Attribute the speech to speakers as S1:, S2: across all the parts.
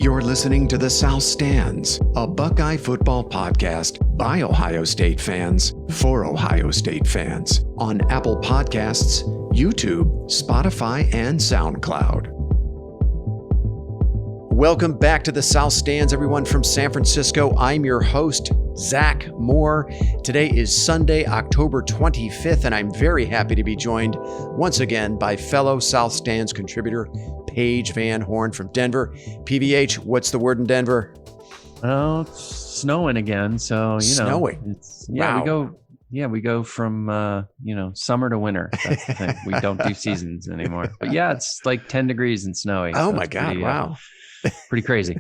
S1: You're listening to The South Stands, a Buckeye football podcast by Ohio State fans for Ohio State fans on Apple Podcasts, YouTube, Spotify, and SoundCloud. Welcome back to The South Stands, everyone from San Francisco. I'm your host, Zach Moore. Today is Sunday, October 25th, and I'm very happy to be joined once again by fellow South Stands contributor, Paige Van Horn from Denver. PVH, what's the word in Denver?
S2: Oh, it's snowing again. So, you know,
S1: snowing.
S2: Wow. We go from, summer to winter. That's the thing. We don't do seasons anymore. But yeah, it's like 10 degrees and snowy.
S1: Oh
S2: so
S1: my God.
S2: Pretty,
S1: wow.
S2: Pretty crazy.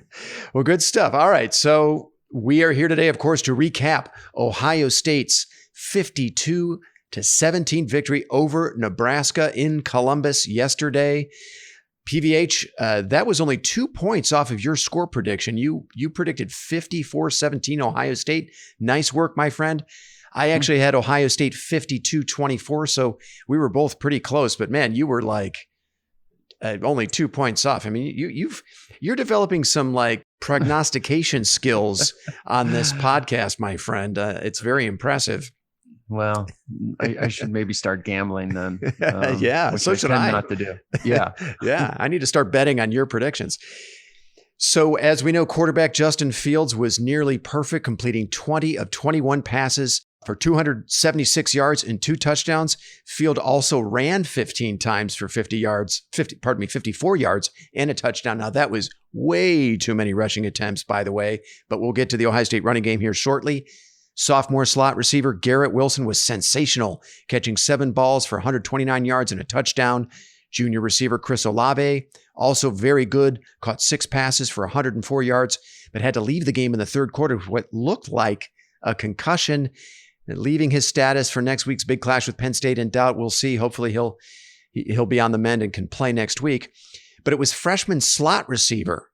S1: Well, good stuff. All right. So we are here today, of course, to recap Ohio State's 52-17 victory over Nebraska in Columbus yesterday. PVH, that was only 2 points off of your score prediction. You predicted 54-17 Ohio State. Nice work, my friend. I actually had Ohio State 52-24, so we were both pretty close. But man, you were like only 2 points off. I mean, you're developing some like prognostication skills on this podcast, my friend. It's very impressive.
S2: Well, I should maybe start gambling then.
S1: Yeah, so should I.
S2: Not to do. Yeah.
S1: Yeah, I need to start betting on your predictions. So as we know, quarterback Justin Fields was nearly perfect, completing 20 of 21 passes for 276 yards and 2 touchdowns. Field also ran 15 times for 54 yards and a touchdown. Now that was way too many rushing attempts, by the way, but we'll get to the Ohio State running game here shortly. Sophomore slot receiver Garrett Wilson was sensational, catching 7 balls for 129 yards and a touchdown. Junior receiver Chris Olave, also very good, caught 6 passes for 104 yards, but had to leave the game in the third quarter with what looked like a concussion, leaving his status for next week's big clash with Penn State in doubt. We'll see. Hopefully he'll be on the mend and can play next week. But it was freshman slot receiver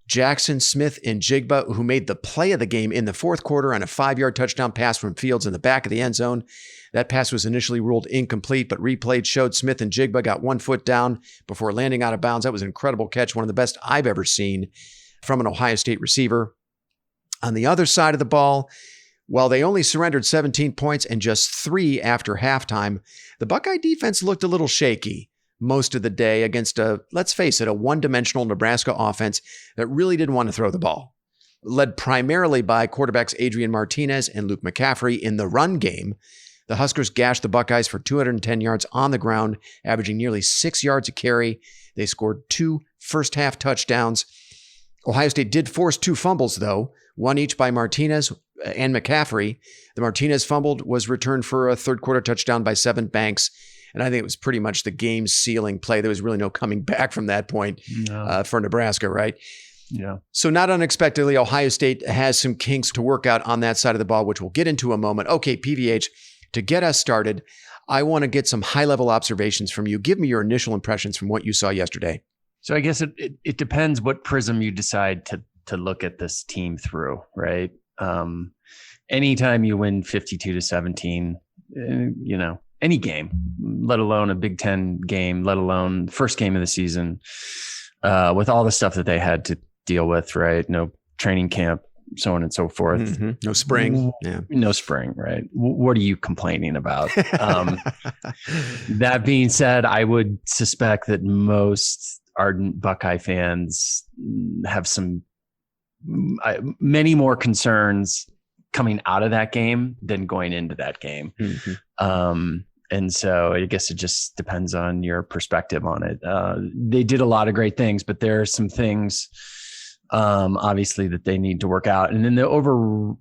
S1: Jackson Smith-Njigba, who made the play of the game in the fourth quarter on a 5-yard touchdown pass from Fields in the back of the end zone. That pass was initially ruled incomplete, but replayed showed Smith-Njigba got 1 foot down before landing out of bounds. That was an incredible catch, one of the best I've ever seen from an Ohio State receiver. On the other side of the ball, while they only surrendered 17 points and just 3 after halftime, the Buckeye defense looked a little shaky most of the day against let's face it, a one-dimensional Nebraska offense that really didn't want to throw the ball. Led primarily by quarterbacks Adrian Martinez and Luke McCaffrey in the run game, the Huskers gashed the Buckeyes for 210 yards on the ground, averaging nearly 6 yards a carry. They scored 2 first-half touchdowns. Ohio State did force 2 fumbles, though, one each by Martinez and McCaffrey. The Martinez fumbled was returned for a third-quarter touchdown by Sevyn Banks. And I think it was pretty much the game-sealing play. There was really no coming back from that point for Nebraska, right?
S2: Yeah.
S1: So not unexpectedly, Ohio State has some kinks to work out on that side of the ball, which we'll get into in a moment. Okay, PVH, to get us started, I want to get some high-level observations from you. Give me your initial impressions from what you saw yesterday.
S2: So I guess it depends what prism you decide to look at this team through, right? Anytime you win 52-17, any game, let alone a Big Ten game, let alone first game of the season, with all the stuff that they had to deal with, right? No training camp, so on and so forth.
S1: Mm-hmm. No spring. Yeah.
S2: No spring, right? What are you complaining about? That being said, I would suspect that most ardent Buckeye fans have many more concerns coming out of that game than going into that game. Mm-hmm. And so I guess it just depends on your perspective on it. They did a lot of great things, but there are some things, obviously, that they need to work out. And then the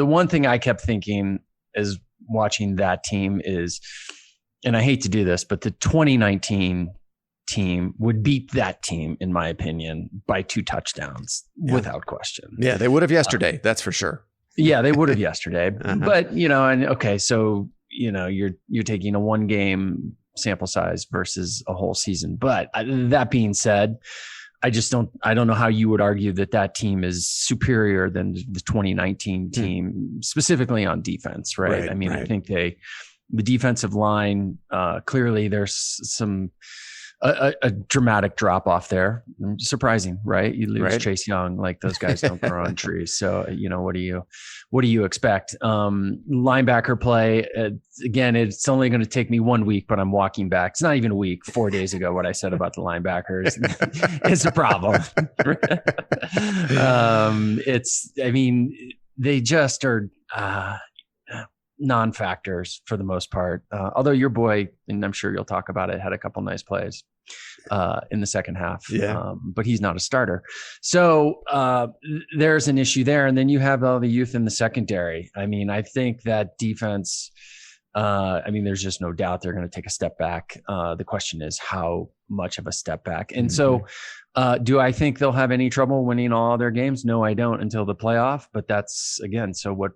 S2: one thing I kept thinking as watching that team is, and I hate to do this, but the 2019 team would beat that team, in my opinion, by 2 touchdowns without question.
S1: Yeah, they would have yesterday. That's for sure.
S2: Yeah, they would have yesterday. But, so you're taking a 1-game sample size versus a whole season. But that being said, I don't know how you would argue that team is superior than the 2019 team, specifically on defense, right? I mean, I think the defensive line, clearly there's some a dramatic drop off there. Surprising, right? You lose Chase Young, like those guys don't grow on trees. So, what do you expect? Linebacker play, again, it's only going to take me 1 week, but I'm walking back. It's not even a week, 4 days ago, what I said about the linebackers is a problem. They just are, non-factors for the most part. Although your boy, and I'm sure you'll talk about it, had a couple nice plays in the second half.
S1: Yeah.
S2: But he's not a starter. So there's an issue there. And then you have all the youth in the secondary. I think that defense, there's just no doubt they're going to take a step back. The question is how much of a step back. And so do I think they'll have any trouble winning all their games? No, I don't, until the playoff. But that's, again, so what,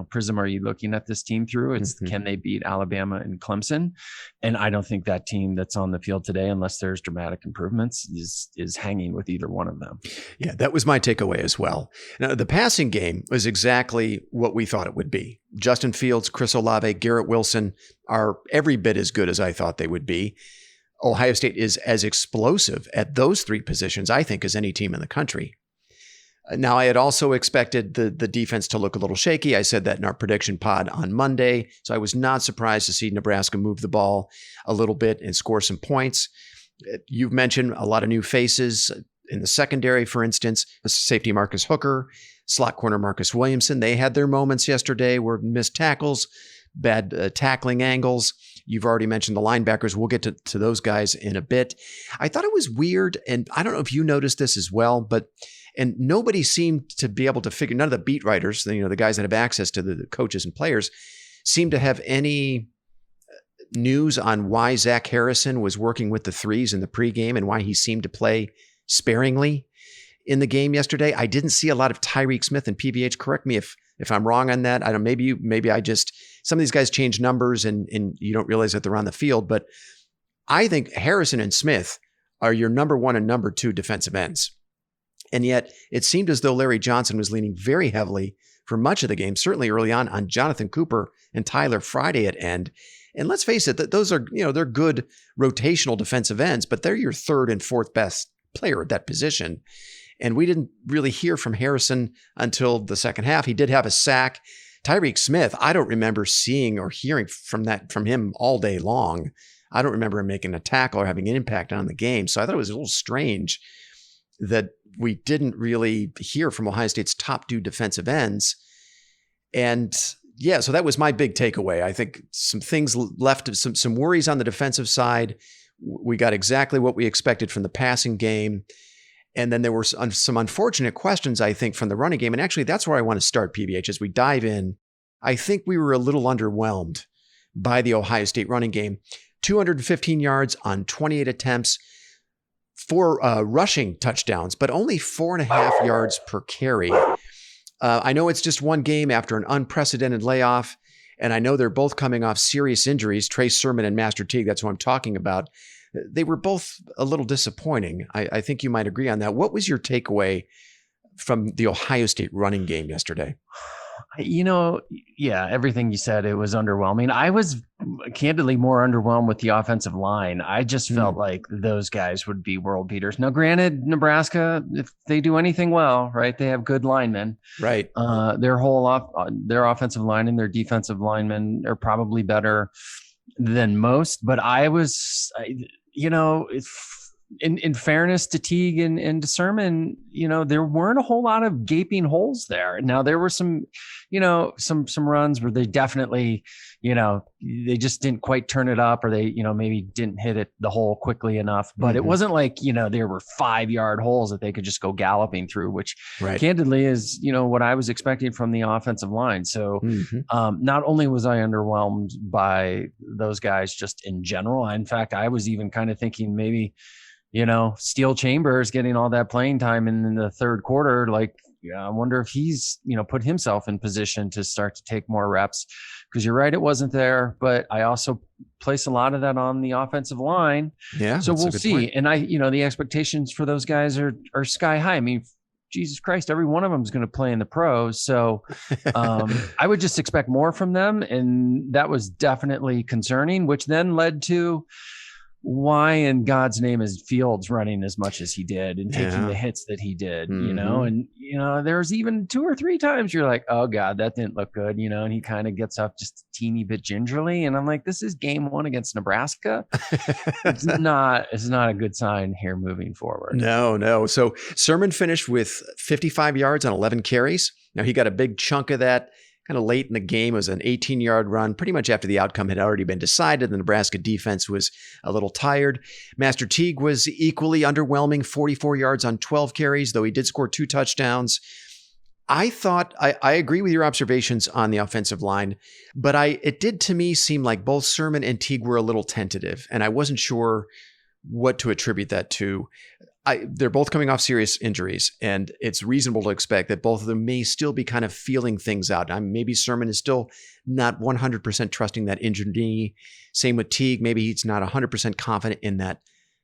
S2: prism are you looking at this team through? It's can they beat Alabama and Clemson? And I don't think that team that's on the field today, unless there's dramatic improvements, is hanging with either one of them.
S1: Yeah, that was my takeaway as well. Now, the passing game was exactly what we thought it would be. Justin Fields, Chris Olave, Garrett Wilson are every bit as good as I thought they would be. Ohio State is as explosive at those three positions, I think, as any team in the country. Now, I had also expected the defense to look a little shaky. I said that in our prediction pod on Monday. So I was not surprised to see Nebraska move the ball a little bit and score some points. You've mentioned a lot of new faces in the secondary, for instance, safety Marcus Hooker, slot corner Marcus Williamson. They had their moments yesterday where missed tackles, bad tackling angles. You've already mentioned the linebackers. We'll get to those guys in a bit. I thought it was weird, and I don't know if you noticed this as well, and nobody seemed to be able to figure, none of the beat writers, the guys that have access to the coaches and players, seem to have any news on why Zach Harrison was working with the threes in the pregame and why he seemed to play sparingly in the game yesterday. I didn't see a lot of Tyreek Smith and PVH. Correct me if I'm wrong on that. I don't. Maybe I just, some of these guys change numbers and you don't realize that they're on the field. But I think Harrison and Smith are your number one and number two defensive ends. And yet it seemed as though Larry Johnson was leaning very heavily for much of the game, certainly early on Jonathan Cooper and Tyler Friday at end. And let's face it, that those are, they're good rotational defensive ends, but they're your third and fourth best player at that position. And we didn't really hear from Harrison until the second half. He did have a sack. Tyreek Smith, I don't remember seeing or hearing from him all day long. I don't remember him making a tackle or having an impact on the game. So I thought it was a little strange that we didn't really hear from Ohio State's top two defensive ends. And yeah, so that was my big takeaway. I think some things left, some worries on the defensive side. We got exactly what we expected from the passing game. And then there were some unfortunate questions, I think, from the running game. And actually, that's where I want to start, PBH, as we dive in. I think we were a little underwhelmed by the Ohio State running game. 215 yards on 28 attempts, 4 rushing touchdowns, but only 4.5 yards per carry. I know it's just one game after an unprecedented layoff, and I know they're both coming off serious injuries, Trey Sermon and Master Teague, that's who I'm talking about. They were both a little disappointing. I think you might agree on that. What was your takeaway from the Ohio State running game yesterday?
S2: Yeah, everything you said, it was underwhelming. I was candidly more underwhelmed with the offensive line. I just felt like those guys would be world beaters. Now, granted, Nebraska, if they do anything well, right, they have good linemen. Right. Their offensive line and their defensive linemen are probably better than most. But in fairness to Teague and to Sermon, there weren't a whole lot of gaping holes there. Now there were some runs where they definitely, they just didn't quite turn it up, or they, maybe didn't hit it the hole quickly enough. But it wasn't like, there were 5-yard holes that they could just go galloping through, which candidly is, what I was expecting from the offensive line. So not only was I underwhelmed by those guys just in general, in fact, I was even kind of thinking maybe, Steel Chambers getting all that playing time in the third quarter. Like, I wonder if he's, put himself in position to start to take more reps, because you're right, it wasn't there. But I also place a lot of that on the offensive line. Yeah. So we'll see. Point. And the expectations for those guys are sky high. I mean, Jesus Christ, every one of them is going to play in the pros. So I would just expect more from them. And that was definitely concerning, which then led to, why in God's name is Fields running as much as he did and taking the hits that he did, you know? And, you know, there's even 2 or 3 times you're like, oh God, that didn't look good, you know? And he kind of gets up just a teeny bit gingerly. And I'm like, this is game 1 against Nebraska. It's not a good sign here moving forward.
S1: No. So Sermon finished with 55 yards on 11 carries. Now he got a big chunk of that kind of late in the game. It was an 18-yard run, pretty much after the outcome had already been decided. The Nebraska defense was a little tired. Master Teague was equally underwhelming, 44 yards on 12 carries, though he did score 2 touchdowns. I thought, I agree with your observations on the offensive line, but it did to me seem like both Sermon and Teague were a little tentative, and I wasn't sure what to attribute that to. They're both coming off serious injuries, and it's reasonable to expect that both of them may still be kind of feeling things out. Maybe Sermon is still not 100% trusting that injured knee. Same with Teague. Maybe he's not 100% confident in that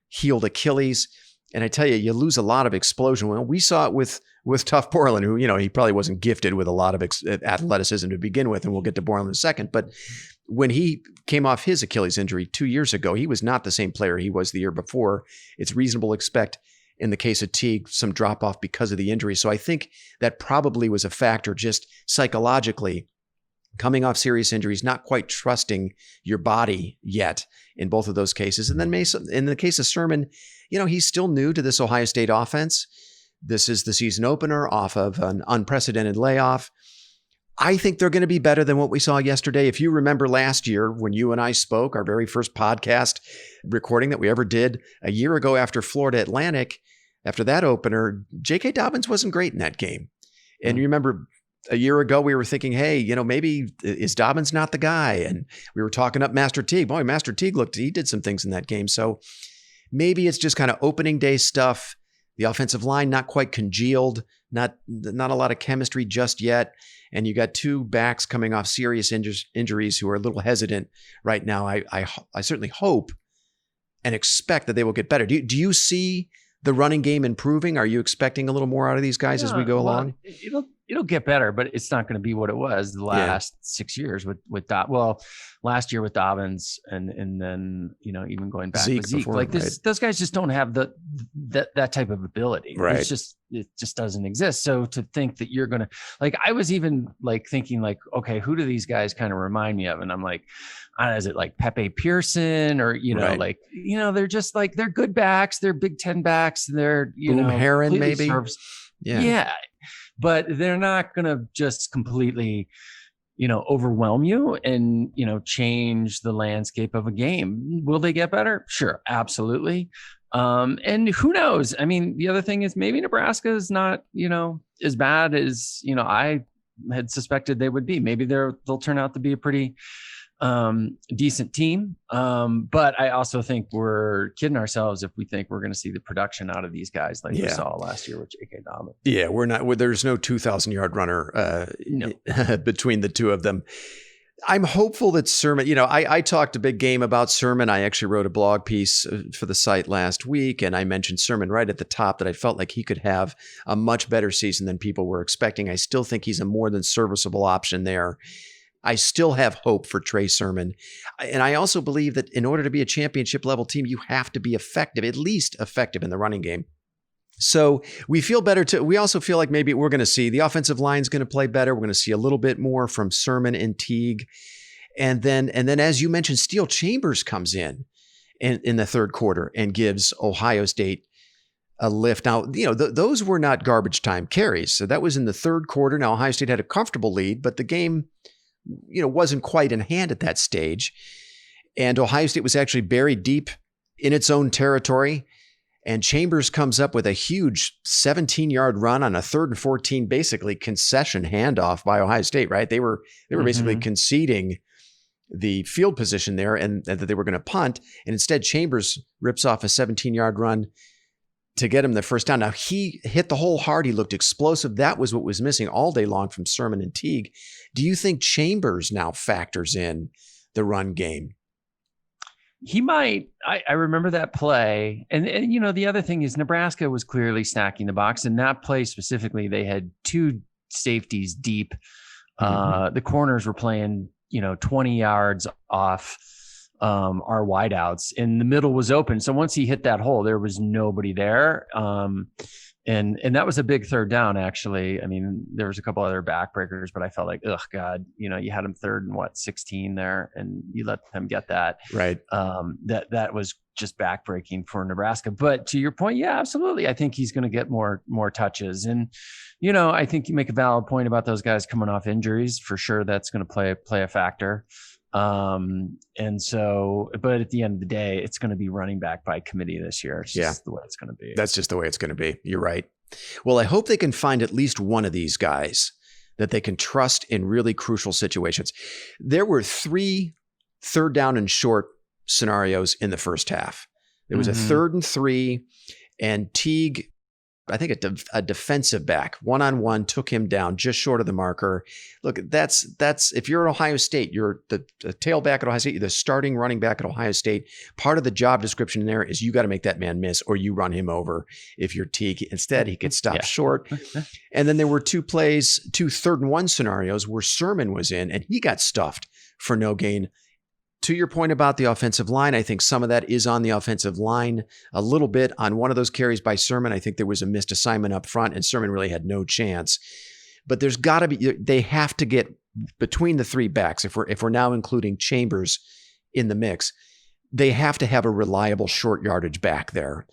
S1: healed Achilles. And I tell you, you lose a lot of explosion. Well, we saw it with Tough Borland, who, you know, he probably wasn't gifted with a lot of athleticism to begin with, and we'll get to Borland in a second. But when he came off his Achilles injury 2 years ago, he was not the same player he was the year before. It's reasonable to expect, in the case of Teague, some drop off because of the injury. So I think that probably was a factor just psychologically, coming off serious injuries, not quite trusting your body yet in both of those cases. And then in the case of Sermon, you know, he's still new to this Ohio State offense. This is the season opener off of an unprecedented layoff. I think they're going to be better than what we saw yesterday. If you remember last year when you and I spoke, our very first podcast recording that we ever did a year ago after Florida Atlantic, after that opener, J.K. Dobbins wasn't great in that game. And you remember a year ago, we were thinking, hey, you know, maybe is Dobbins not the guy? And we were talking up Master Teague. Boy, Master Teague he did some things in that game. So maybe it's just kind of opening day stuff. The offensive line not quite congealed, not a lot of chemistry just yet. And you got 2 backs coming off serious injuries who are a little hesitant right now. I certainly hope and expect that they will get better. Do you see the running game improving? Are you expecting a little more out of these guys as we go along?
S2: It'll get better, but it's not going to be what it was the last 6 years with last year with Dobbins, and then, you know, even going back with Zeke. Like this, right? Those guys just don't have that type of ability. Right. It just doesn't exist. So to think that you're gonna, like, I was even like thinking like, okay, who do these guys kind of remind me of? And I'm like, is it like Pepe Pearson or, you know, like, you know, they're just like, they're good backs, they're Big Ten backs, they're, you know,
S1: Heron maybe.
S2: Yeah. But they're not going to just completely, you know, overwhelm you and, you know, change the landscape of a game. Will they get better? Sure. Absolutely. And who knows? I mean, the other thing is maybe Nebraska is not, you know, as bad as, you know, I had suspected they would be. Maybe they'll turn out to be a pretty decent team. But I also think we're kidding ourselves if we think we're going to see the production out of these guys like we saw last year with J.K. Dobbins. Yeah,
S1: we're not. There's no 2,000-yard runner between the two of them. I'm hopeful that Sermon, you know, I talked a big game about Sermon. I actually wrote a blog piece for the site last week, and I mentioned Sermon right at the top that I felt like he could have a much better season than people were expecting. I still think he's a more than serviceable option there. I still have hope for Trey Sermon. And I also believe that in order to be a championship level team, you have to be effective, at least effective in the running game. So we feel better too. We also feel like maybe we're going to see the offensive line is going to play better. We're going to see a little bit more from Sermon and Teague. And then as you mentioned, Steel Chambers comes in the third quarter and gives Ohio State a lift. Now, you know, those were not garbage time carries. So that was in the third quarter. Now, Ohio State had a comfortable lead, but the game, you know, wasn't quite in hand at that stage. And Ohio State was actually buried deep in its own territory. And Chambers comes up with a huge 17-yard run on a 3rd and 14, basically concession handoff by Ohio State, right? They were basically conceding the field position there and that they were going to punt. And instead, Chambers rips off a 17-yard run to get him the first down. Now, he hit the hole hard. He looked explosive. That was what was missing all day long from Sermon and Teague. Do you think Chambers now factors in the run game?
S2: He might. I remember that play. And, you know, the other thing is Nebraska was clearly stacking the box. And that play specifically, they had 2 safeties deep. The corners were playing, you know, 20 yards off our wideouts, and the middle was open. So once he hit that hole, there was nobody there. And that was a big third down, actually. I mean, there was a couple other backbreakers, but I felt like, oh God, you had him 3rd and 16 there, and you let them get that.
S1: Right.
S2: That was just backbreaking for Nebraska. But to your point, yeah, absolutely. I think he's going to get more touches. And, I think you make a valid point about those guys coming off injuries. For sure, that's going to play a factor. And so, but at the end of the day, it's going to be running back by committee this year. It's just the way it's going to be.
S1: That's just the way it's going to be. You're right. Well, I hope they can find at least one of these guys that they can trust in really crucial situations. There were 3 third down and short scenarios in the first half. There was a 3rd and 3, and Teague, I think a defensive back, one-on-one, took him down just short of the marker. Look, that's if you're at Ohio State, you're the tailback at Ohio State, you're the starting running back at Ohio State. Part of the job description in there is you got to make that man miss, or you run him over if you're Teague. Instead, he gets stopped short. And then there were 2 plays, 2 3rd and 1 scenarios where Sermon was in, and he got stuffed for no gain. To your point about the offensive line, I think some of that is on the offensive line a little bit. On one of those carries by Sermon, I think there was a missed assignment up front, and Sermon really had no chance. But there's got to be, they have to get between the 3 backs. If we're now including Chambers in the mix, they have to have a reliable short yardage back there.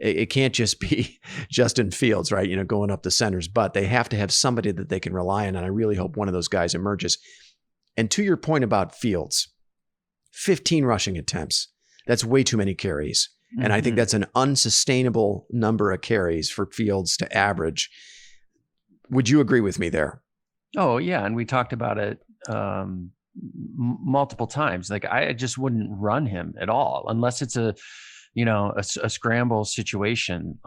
S1: It can't just be Justin Fields, right? Going up the center's butt. They have to have somebody that they can rely on, and I really hope one of those guys emerges. And to your point about Fields, 15 rushing attempts. That's way too many carries. And I think that's an unsustainable number of carries for Fields to average. Would you agree with me there?
S2: Oh, yeah. And we talked about it multiple times. Like, I just wouldn't run him at all unless it's a scramble situation.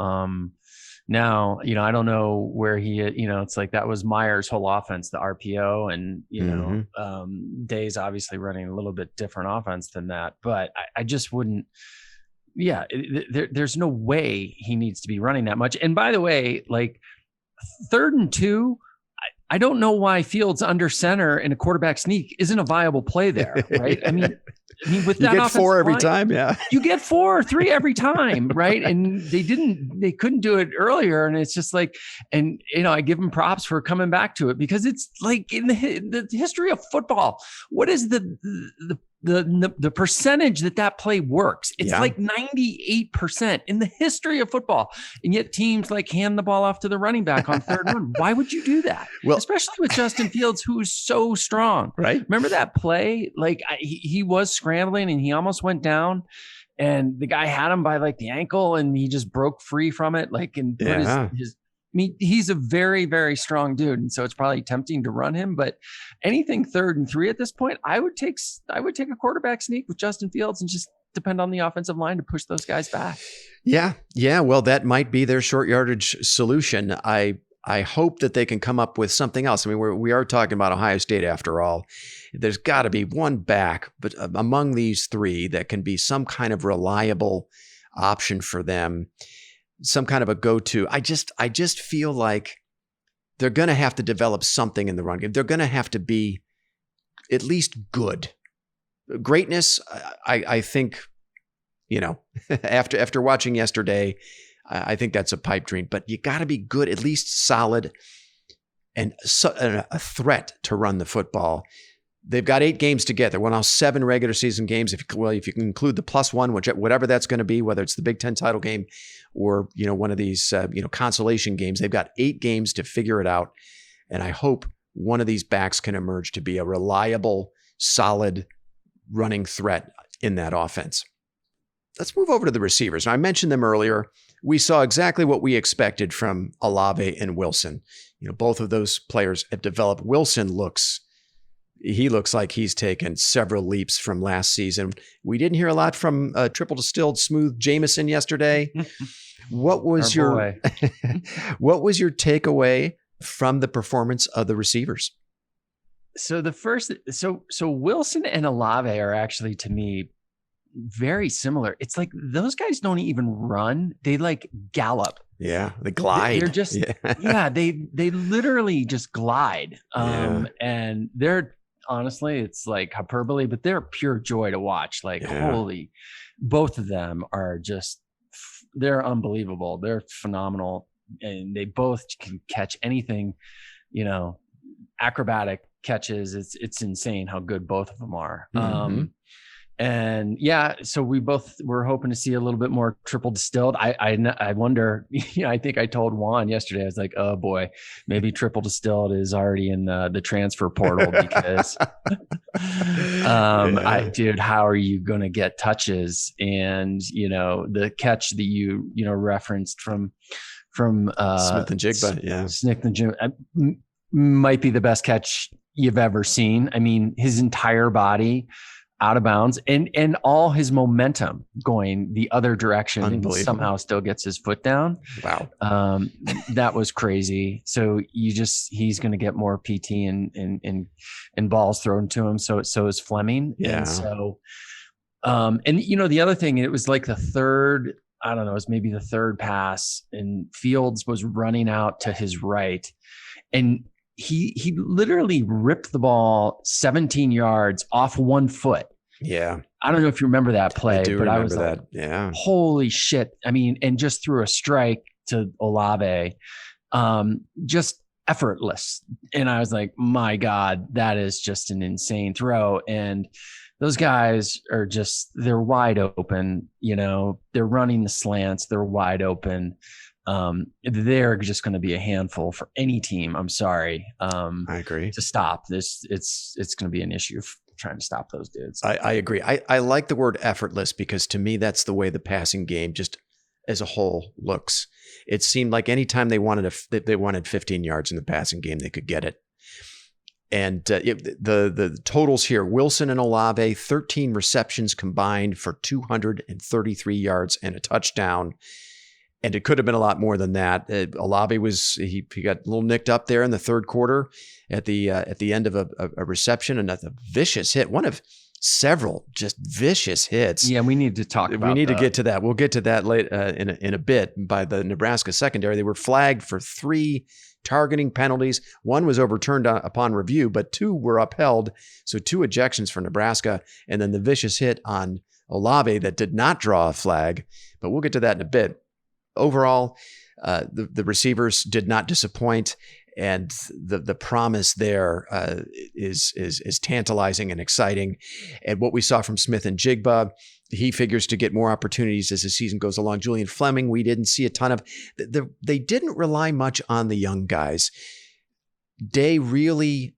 S2: Now, I don't know where it's like that was Meyer's whole offense, the RPO, and, Day's obviously running a little bit different offense than that, but I just wouldn't, there's no way he needs to be running that much. And by the way, like 3rd and 2, I don't know why Fields under center in a quarterback sneak isn't a viable play there, right? I mean, with that,
S1: you get 4 every time, yeah.
S2: You get 4 or 3 every time, right? And they couldn't do it earlier, and it's just like, and I give them props for coming back to it, because it's like in the history of football, what is the percentage that play works? It's like 98% in the history of football, and yet teams like hand the ball off to the running back on 3rd and 1. Why would you do that? Well, especially with Justin Fields, who is so strong, right? Remember that play? Like he was scrambling and he almost went down, and the guy had him by like the ankle, and he just broke free from it, and put his I mean, he's a very, very strong dude, and so it's probably tempting to run him. But anything 3rd and 3 at this point, I would take a quarterback sneak with Justin Fields and just depend on the offensive line to push those guys back. Yeah.
S1: Well, that might be their short yardage solution. I hope that they can come up with something else. I mean, we are talking about Ohio State after all. There's got to be one back, but among these 3 that can be some kind of reliable option for them. Some kind of a go-to. I just feel like they're going to have to develop something in the run game. They're going to have to be at least good. Greatness, I think, after watching yesterday, I think that's a pipe dream. But you got to be good, at least solid, and a threat to run the football. They've got 8 games together. Well, now 7 regular season games. If you can include the +1, whatever that's going to be, whether it's the Big Ten title game or one of these consolation games, they've got 8 games to figure it out. And I hope one of these backs can emerge to be a reliable, solid running threat in that offense. Let's move over to the receivers. Now, I mentioned them earlier. We saw exactly what we expected from Olave and Wilson. Both of those players have developed. Wilson looks like he's taken several leaps from last season. We didn't hear a lot from triple distilled smooth Jameson yesterday. What was your takeaway from the performance of the receivers?
S2: So so Wilson and Olave are actually, to me, very similar. It's like those guys don't even run; they like gallop.
S1: Yeah, they glide.
S2: They're just they literally just glide. And they're honestly. It's like hyperbole, but they're pure joy to watch. Like, holy, both of them are just, they're unbelievable. They're phenomenal. And they both can catch anything, you know, acrobatic catches. It's insane how good both of them are. And yeah, so we both were hoping to see a little bit more triple distilled. I wonder, you know, I think I told Juan yesterday, I was like, oh boy, maybe triple distilled is already in the transfer portal because dude, how are you going to get touches? And, you know, the catch that you referenced from
S1: Smith and Jigba.
S2: Smith and Jigba might be the best catch you've ever seen. I mean, his entire body out of bounds and all his momentum going the other direction, and somehow still gets his foot down.
S1: Wow.
S2: That was crazy. So he's going to get more PT and balls thrown to him. So is Fleming.
S1: Yeah.
S2: And so, and you know, the other thing, it was like the third, I don't know, it was maybe the third pass, and Fields was running out to his right, and he literally ripped the ball 17 yards off 1 foot.
S1: Yeah.
S2: I don't know if you remember that play, but I was
S1: that.
S2: Like,
S1: yeah,
S2: holy shit. I mean, and just threw a strike to Olave, just effortless. And I was like, my God, that is just an insane throw. And those guys are just, they're wide open, you know, they're running the slants, they're wide open. They're just going to be a handful for any team. I'm sorry.
S1: I agree.
S2: To stop this. It's going to be an issue trying to stop those dudes.
S1: I agree. I like the word effortless because to me, that's the way the passing game just as a whole looks. It seemed like anytime they wanted 15 yards in the passing game, they could get it. And the totals here, Wilson and Olave, 13 receptions combined for 233 yards and a touchdown. And it could have been a lot more than that. Olave he got a little nicked up there in the third quarter at the end of a reception, and a vicious hit, one of several just vicious hits.
S2: Yeah, we need to talk about that.
S1: We need to get to that. We'll get to that late in a bit by the Nebraska secondary. They were flagged for 3 targeting penalties. 1 was overturned upon review, but 2 were upheld. So 2 ejections for Nebraska, and then the vicious hit on Olave that did not draw a flag. But we'll get to that in a bit. Overall, the receivers did not disappoint, and the promise there is tantalizing and exciting. And what we saw from Smith and Jigba, he figures to get more opportunities as the season goes along. Julian Fleming, we didn't see a ton of. They didn't rely much on the young guys. Day really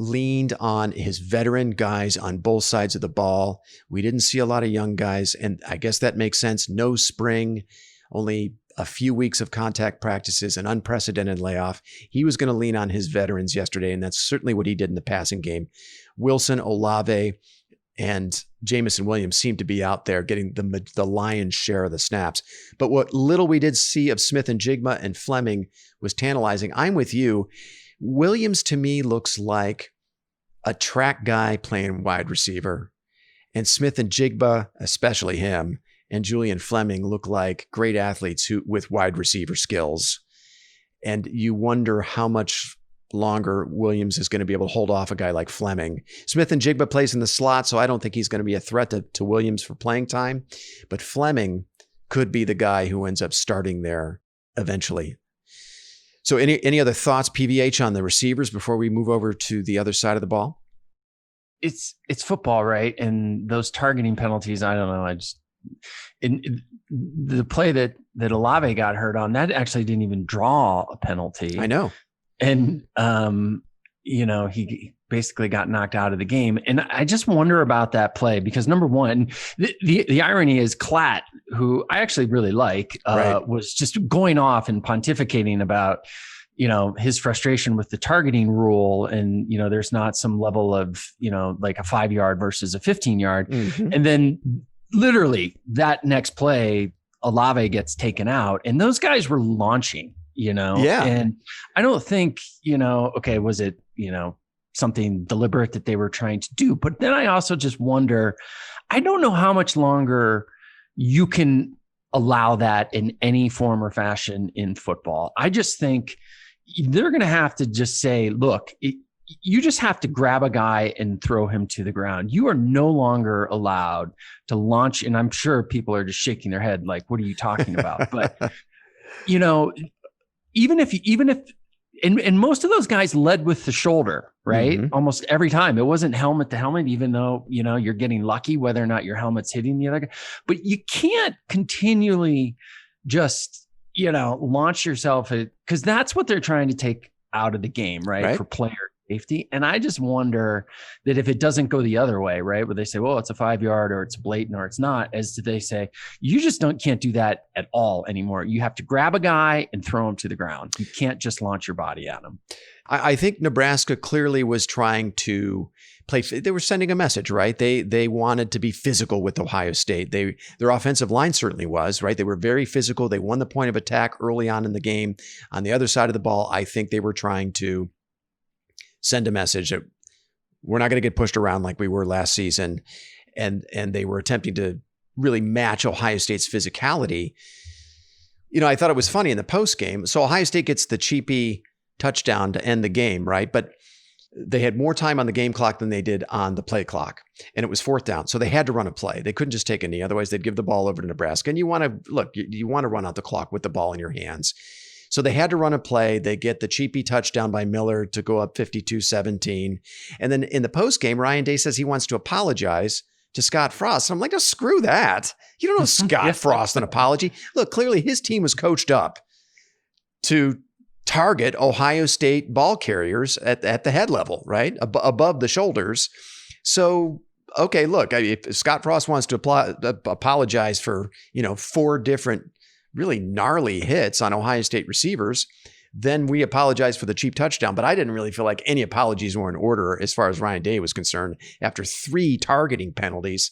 S1: leaned on his veteran guys on both sides of the ball. We didn't see a lot of young guys, and I guess that makes sense. No spring. Only a few weeks of contact practices, an unprecedented layoff. He was going to lean on his veterans yesterday, and that's certainly what he did in the passing game. Wilson, Olave, and Jamison Williams seemed to be out there getting the lion's share of the snaps. But what little we did see of Smith and Jigba and Fleming was tantalizing. I'm with you. Williams, to me, looks like a track guy playing wide receiver. And Smith and Jigba, especially him, and Julian Fleming look like great athletes with wide receiver skills. And you wonder how much longer Williams is going to be able to hold off a guy like Fleming. Smith and Jigba plays in the slot, so I don't think he's going to be a threat to Williams for playing time. But Fleming could be the guy who ends up starting there eventually. So any other thoughts, PVH, on the receivers before we move over to the other side of the ball?
S2: It's football, right? And those targeting penalties, I don't know. In the play that Olave got hurt on, that actually didn't even draw a penalty.
S1: I know.
S2: And, you know, he basically got knocked out of the game. And I just wonder about that play because, number one, the irony is Klatt, who I actually really like, was just going off and pontificating about, you know, his frustration with the targeting rule. And, you know, there's not some level of, you know, like a 5-yard versus a 15-yard. Mm-hmm. And then literally that next play, Olave gets taken out, and those guys were launching, you know?
S1: Yeah.
S2: And I don't think, you know, okay, was it, you know, something deliberate that they were trying to do? But then I also just wonder, I don't know how much longer you can allow that in any form or fashion in football. I just think they're going to have to just say, look, you just have to grab a guy and throw him to the ground. You are no longer allowed to launch. And I'm sure people are just shaking their head like, what are you talking about? But, even if and most of those guys led with the shoulder, right?
S1: Mm-hmm.
S2: Almost every time. It wasn't helmet to helmet, even though, you're getting lucky whether or not your helmet's hitting the other guy. But you can't continually just, launch yourself because that's what they're trying to take out of the game, right? For player safety. And I just wonder that if it doesn't go the other way, right? Where they say, well, it's a 5-yard or it's blatant or it's not, as they say, you just can't do that at all anymore. You have to grab a guy and throw him to the ground. You can't just launch your body at him.
S1: I think Nebraska clearly was trying to play. They were sending a message, right? They wanted to be physical with Ohio State. Their offensive line certainly was, right? They were very physical. They won the point of attack early on in the game. On the other side of the ball, I think they were trying to send a message that we're not going to get pushed around like we were last season. And they were attempting to really match Ohio State's physicality. I thought it was funny in the post game. So Ohio State gets the cheapy touchdown to end the game, right? But they had more time on the game clock than they did on the play clock. And it was 4th down. So they had to run a play. They couldn't just take a knee. Otherwise, they'd give the ball over to Nebraska. And you want to run out the clock with the ball in your hands. So they had to run a play. They get the cheapy touchdown by Miller to go up 52-17. And then in the postgame, Ryan Day says he wants to apologize to Scott Frost. And I'm like, no, screw that. You don't know Scott Frost an apology. Look, clearly his team was coached up to target Ohio State ball carriers at the head level, right? Above the shoulders. So, okay, look, if Scott Frost wants to apologize for, 4 different really gnarly hits on Ohio State receivers, then we apologize for the cheap touchdown. But I didn't really feel like any apologies were in order as far as Ryan Day was concerned after 3 targeting penalties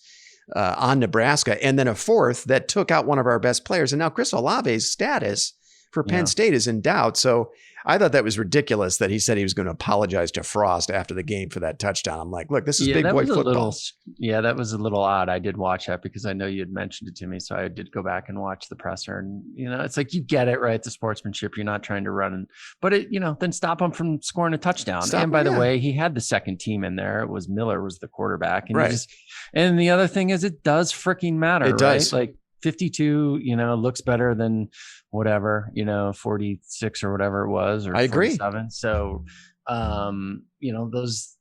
S1: on Nebraska, and then a 4th that took out one of our best players. And now Chris Olave's status for Penn State is in doubt. So I thought that was ridiculous that he said he was going to apologize to Frost after the game for that touchdown. I'm like, look, this is big boy football.
S2: That was a little odd. I did watch that because I know you had mentioned it to me. So I did go back and watch the presser, and, it's like, you get it, right? The sportsmanship, you're not trying to run, but then stop him from scoring a touchdown. And by the way, he had the second team in there. It was Miller was the quarterback. And and the other thing is it does freaking matter. It does. Like 52, looks better than whatever, 46 or whatever it was, or I agree. 47. So,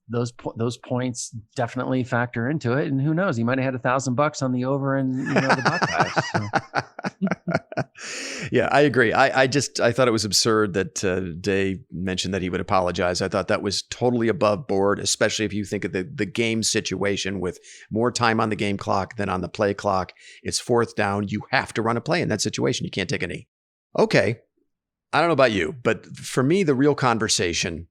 S2: those points definitely factor into it. And who knows, he might have had $1,000 on the over and the Buckeyes. So.
S1: Yeah, I agree. I thought it was absurd that Day mentioned that he would apologize. I thought that was totally above board, especially if you think of the game situation with more time on the game clock than on the play clock. It's 4th down. You have to run a play in that situation. You can't take a knee. Okay. I don't know about you, but for me, the real conversation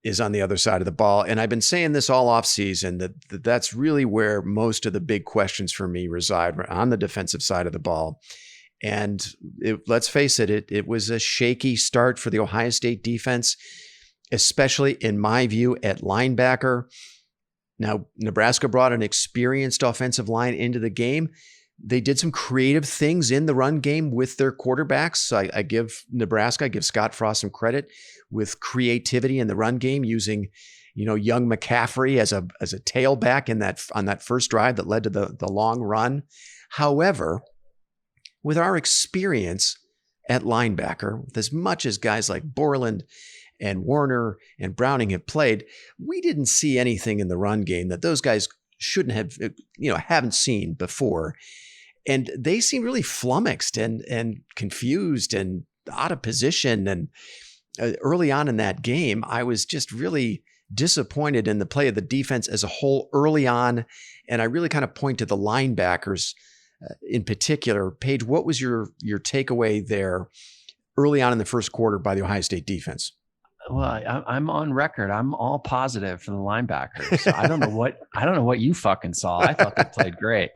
S1: is on the other side of the ball. And I've been saying this all off season that's really where most of the big questions for me reside, on the defensive side of the ball. And let's face it, it was a shaky start for the Ohio State defense, especially in my view at linebacker. Now, Nebraska brought an experienced offensive line into the game. They did some creative things in the run game with their quarterbacks. I give Scott Frost some credit with creativity in the run game, using, young McCaffrey as a tailback on that first drive that led to the long run. However, with our experience at linebacker, with as much as guys like Borland and Warner and Browning have played, we didn't see anything in the run game that those guys shouldn't have, haven't seen before. And they seemed really flummoxed and confused and out of position. And early on in that game, I was just really disappointed in the play of the defense as a whole early on. And I really kind of point to the linebackers in particular. Paige, what was your takeaway there early on in the first quarter by the Ohio State defense?
S2: Well, I'm on record. I'm all positive for the linebackers. So I don't know what you fucking saw. I thought they played great.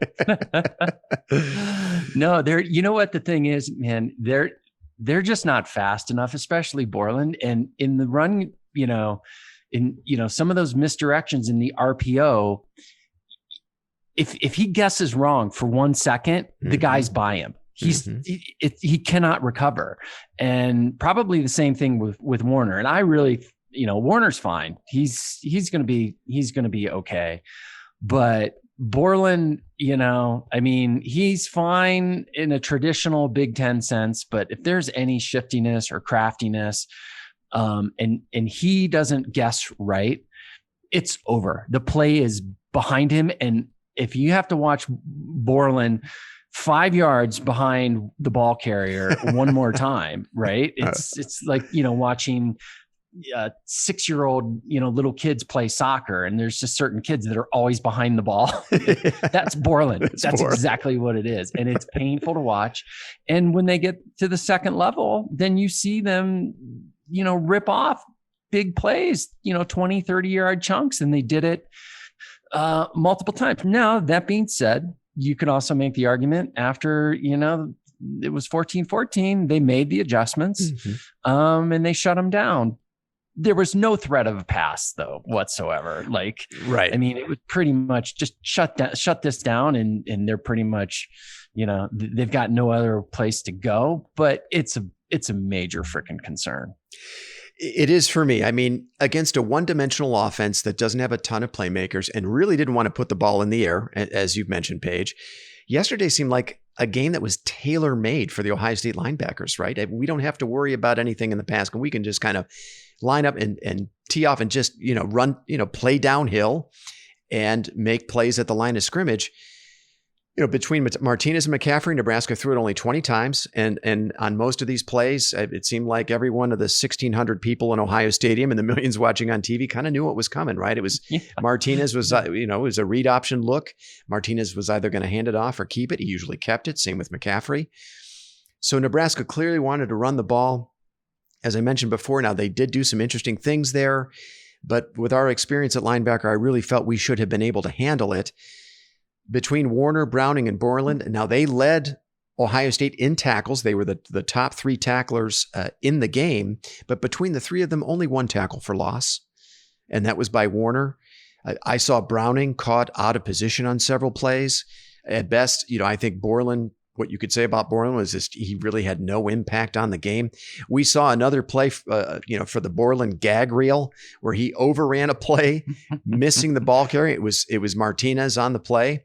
S2: No, you know what the thing is, man, they're just not fast enough, especially Borland. And in the run, some of those misdirections in the RPO, if he guesses wrong for 1 second, the guy's by him. He cannot recover. And probably the same thing with Warner. And I really Warner's fine. He's going to be okay. But Borland, he's fine in a traditional Big Ten sense, but if there's any shiftiness or craftiness, and he doesn't guess right, it's over. The play is behind him. And if you have to watch Borland 5 yards behind the ball carrier one more time, right? It's like, watching 6-year-old, little kids play soccer, and there's just certain kids that are always behind the ball. That's Borland. That's exactly what it is. And it's painful to watch. And when they get to the second level, then you see them, rip off big plays, 20, 30-yard chunks. And they did it multiple times. Now, that being said, you could also make the argument after, it was 14-14, they made the adjustments, and they shut them down. There was no threat of a pass though whatsoever.
S1: Right.
S2: I mean, it was pretty much just shut this down, and they're pretty much, they've got no other place to go. But it's a major freaking concern.
S1: It is for me. I mean, against a one-dimensional offense that doesn't have a ton of playmakers and really didn't want to put the ball in the air, as you've mentioned, Paige, yesterday seemed like a game that was tailor-made for the Ohio State linebackers, right? We don't have to worry about anything in the pass, and we can just kind of line up and tee off and just, run, play downhill and make plays at the line of scrimmage. Between Martinez and McCaffrey, Nebraska threw it only 20 times. And on most of these plays, it seemed like every one of the 1,600 people in Ohio Stadium and the millions watching on TV kind of knew what was coming, right? It was Martinez was, it was a read option look. Martinez was either going to hand it off or keep it. He usually kept it. Same with McCaffrey. So Nebraska clearly wanted to run the ball. As I mentioned before, now they did do some interesting things there, but with our experience at linebacker, I really felt we should have been able to handle it. Between Warner, Browning, and Borland, now they led Ohio State in tackles. They were the top 3 tacklers in the game, but between the 3 of them, only 1 tackle for loss, and that was by Warner. I saw Browning caught out of position on several plays. At best, I think Borland, what you could say about Borland was just he really had no impact on the game. We saw another play, for the Borland gag reel where he overran a play, missing the ball carrier. It was Martinez on the play.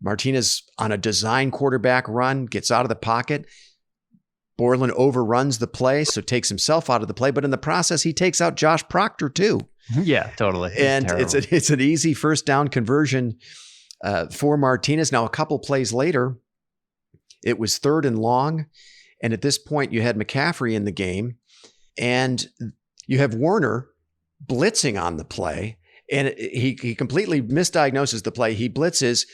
S1: Martinez on a design quarterback run gets out of the pocket. Borland overruns the play, so takes himself out of the play. But in the process, he takes out Josh Proctor too.
S2: Yeah, totally.
S1: And it's an easy first down conversion for Martinez. Now, a couple plays later, it was 3rd and long. And at this point, you had McCaffrey in the game, and you have Warner blitzing on the play. And he completely misdiagnoses the play. He blitzes.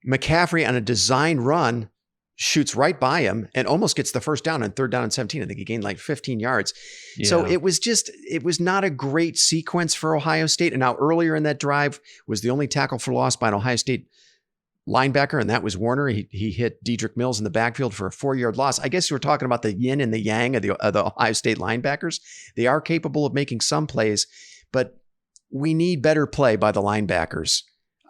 S1: McCaffrey on a design run shoots right by him and almost gets the first down on 3rd down and 17. I think he gained like 15 yards. Yeah. So it was not a great sequence for Ohio State. And now earlier in that drive was the only tackle for loss by an Ohio State linebacker, and that was Warner. He hit Dedrick Mills in the backfield for a 4-yard loss. I guess you were talking about the yin and the yang of the Ohio State linebackers. They are capable of making some plays, but we need better play by the linebackers.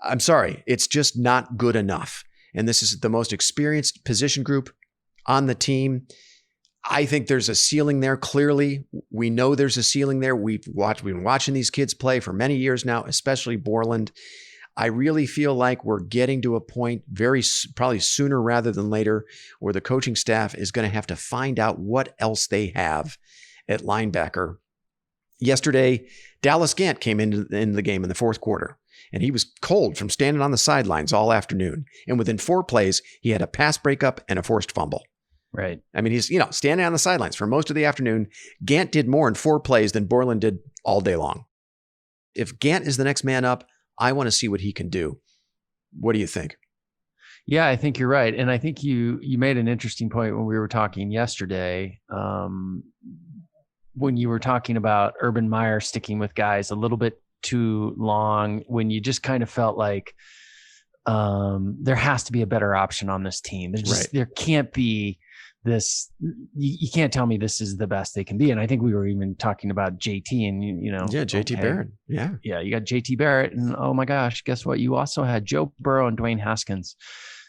S1: I'm sorry, it's just not good enough. And this is the most experienced position group on the team. I think there's a ceiling there. Clearly, we know there's a ceiling there. We've been watching these kids play for many years now, especially Borland. I really feel like we're getting to a point probably sooner rather than later where the coaching staff is going to have to find out what else they have at linebacker. Yesterday, Dallas Gant came into the game in the 4th quarter, and he was cold from standing on the sidelines all afternoon. And within 4 plays, he had a pass breakup and a forced fumble.
S2: Right.
S1: I mean, he's standing on the sidelines for most of the afternoon. Gant did more in 4 plays than Borland did all day long. If Gant is the next man up, I want to see what he can do. What do you think?
S2: Yeah, I think you're right. And I think you made an interesting point when we were talking yesterday, when you were talking about Urban Meyer sticking with guys a little bit too long, when you just kind of felt like there has to be a better option on this team. There can't be this. You can't tell me this is the best they can be. And I think we were even talking about JT and
S1: JT Barrett. Yeah,
S2: you got JT Barrett, and oh my gosh, guess what? You also had Joe Burrow and Dwayne Haskins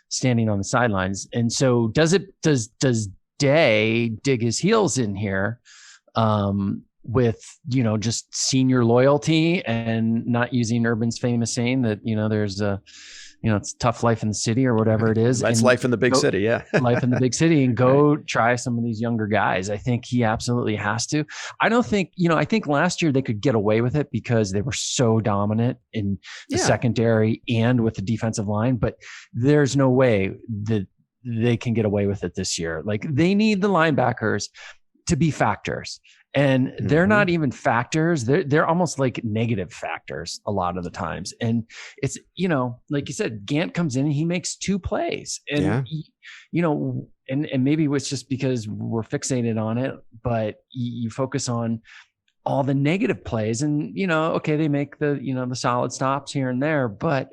S2: standing on the sidelines. And so does Day dig his heels in here? with, just senior loyalty and not using Urban's famous saying that, there's it's tough life in the city or whatever it is.
S1: That's life in the big city. Yeah.
S2: Life in the big city, and go try some of these younger guys. I think he absolutely has to. I don't think, I think last year they could get away with it because they were so dominant in the secondary and with the defensive line, but there's no way that they can get away with it this year. Like, they need the linebackers to be factors. And they're not even factors. They're almost like negative factors a lot of the times. And it's, like you said, Gant comes in and he makes 2 plays. And, and maybe it's just because we're fixated on it, but you focus on all the negative plays and, okay, they make the, the solid stops here and there, but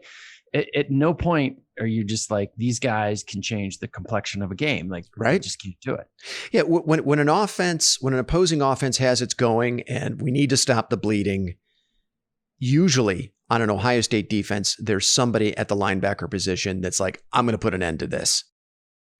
S2: at no point are you just like, these guys can change the complexion of a game. Like, right? Just can't do it.
S1: Yeah. When an opposing offense has its going and we need to stop the bleeding, usually on an Ohio State defense, there's somebody at the linebacker position that's like, I'm going to put an end to this.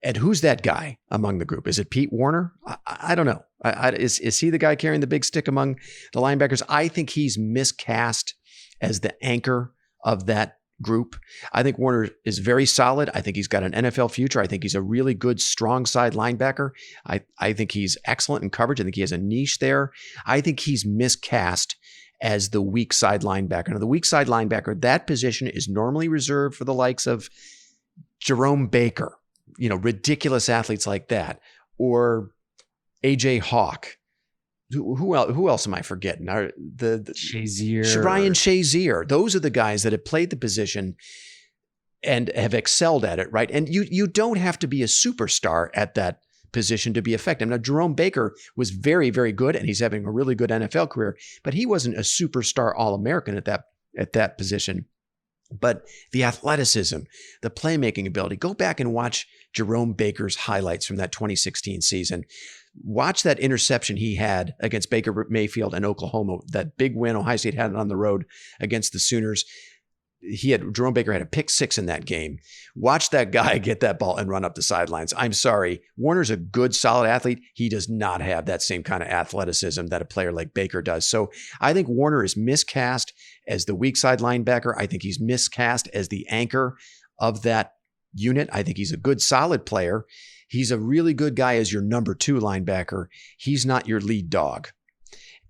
S1: And who's that guy among the group? Is it Pete Warner? I don't know. Is he the guy carrying the big stick among the linebackers? I think he's miscast as the anchor of that group. I think Warner is very solid. I think he's got an NFL future. I think he's a really good, strong side linebacker. I think he's excellent in coverage. I think he has a niche there. I think he's miscast as the weak side linebacker. Now, the weak side linebacker, that position is normally reserved for the likes of Jerome Baker, ridiculous athletes like that, or AJ Hawk. Who else am I forgetting?
S2: Shazier.
S1: Ryan Shazier. Those are the guys that have played the position and have excelled at it, right? And you don't have to be a superstar at that position to be effective. Now, Jerome Baker was very, very good, and he's having a really good NFL career, but he wasn't a superstar All-American at that position. But the athleticism, the playmaking ability, go back and watch Jerome Baker's highlights from that 2016 season. Watch that interception he had against Baker Mayfield and Oklahoma, that big win Ohio State had on the road against the Sooners. Jerome Baker had a pick 6 in that game. Watch that guy get that ball and run up the sidelines. I'm sorry. Warner's a good, solid athlete. He does not have that same kind of athleticism that a player like Baker does. So I think Warner is miscast as the weak side linebacker. I think he's miscast as the anchor of that unit. I think he's a good, solid player. He's a really good guy as your number 2 linebacker. He's not your lead dog.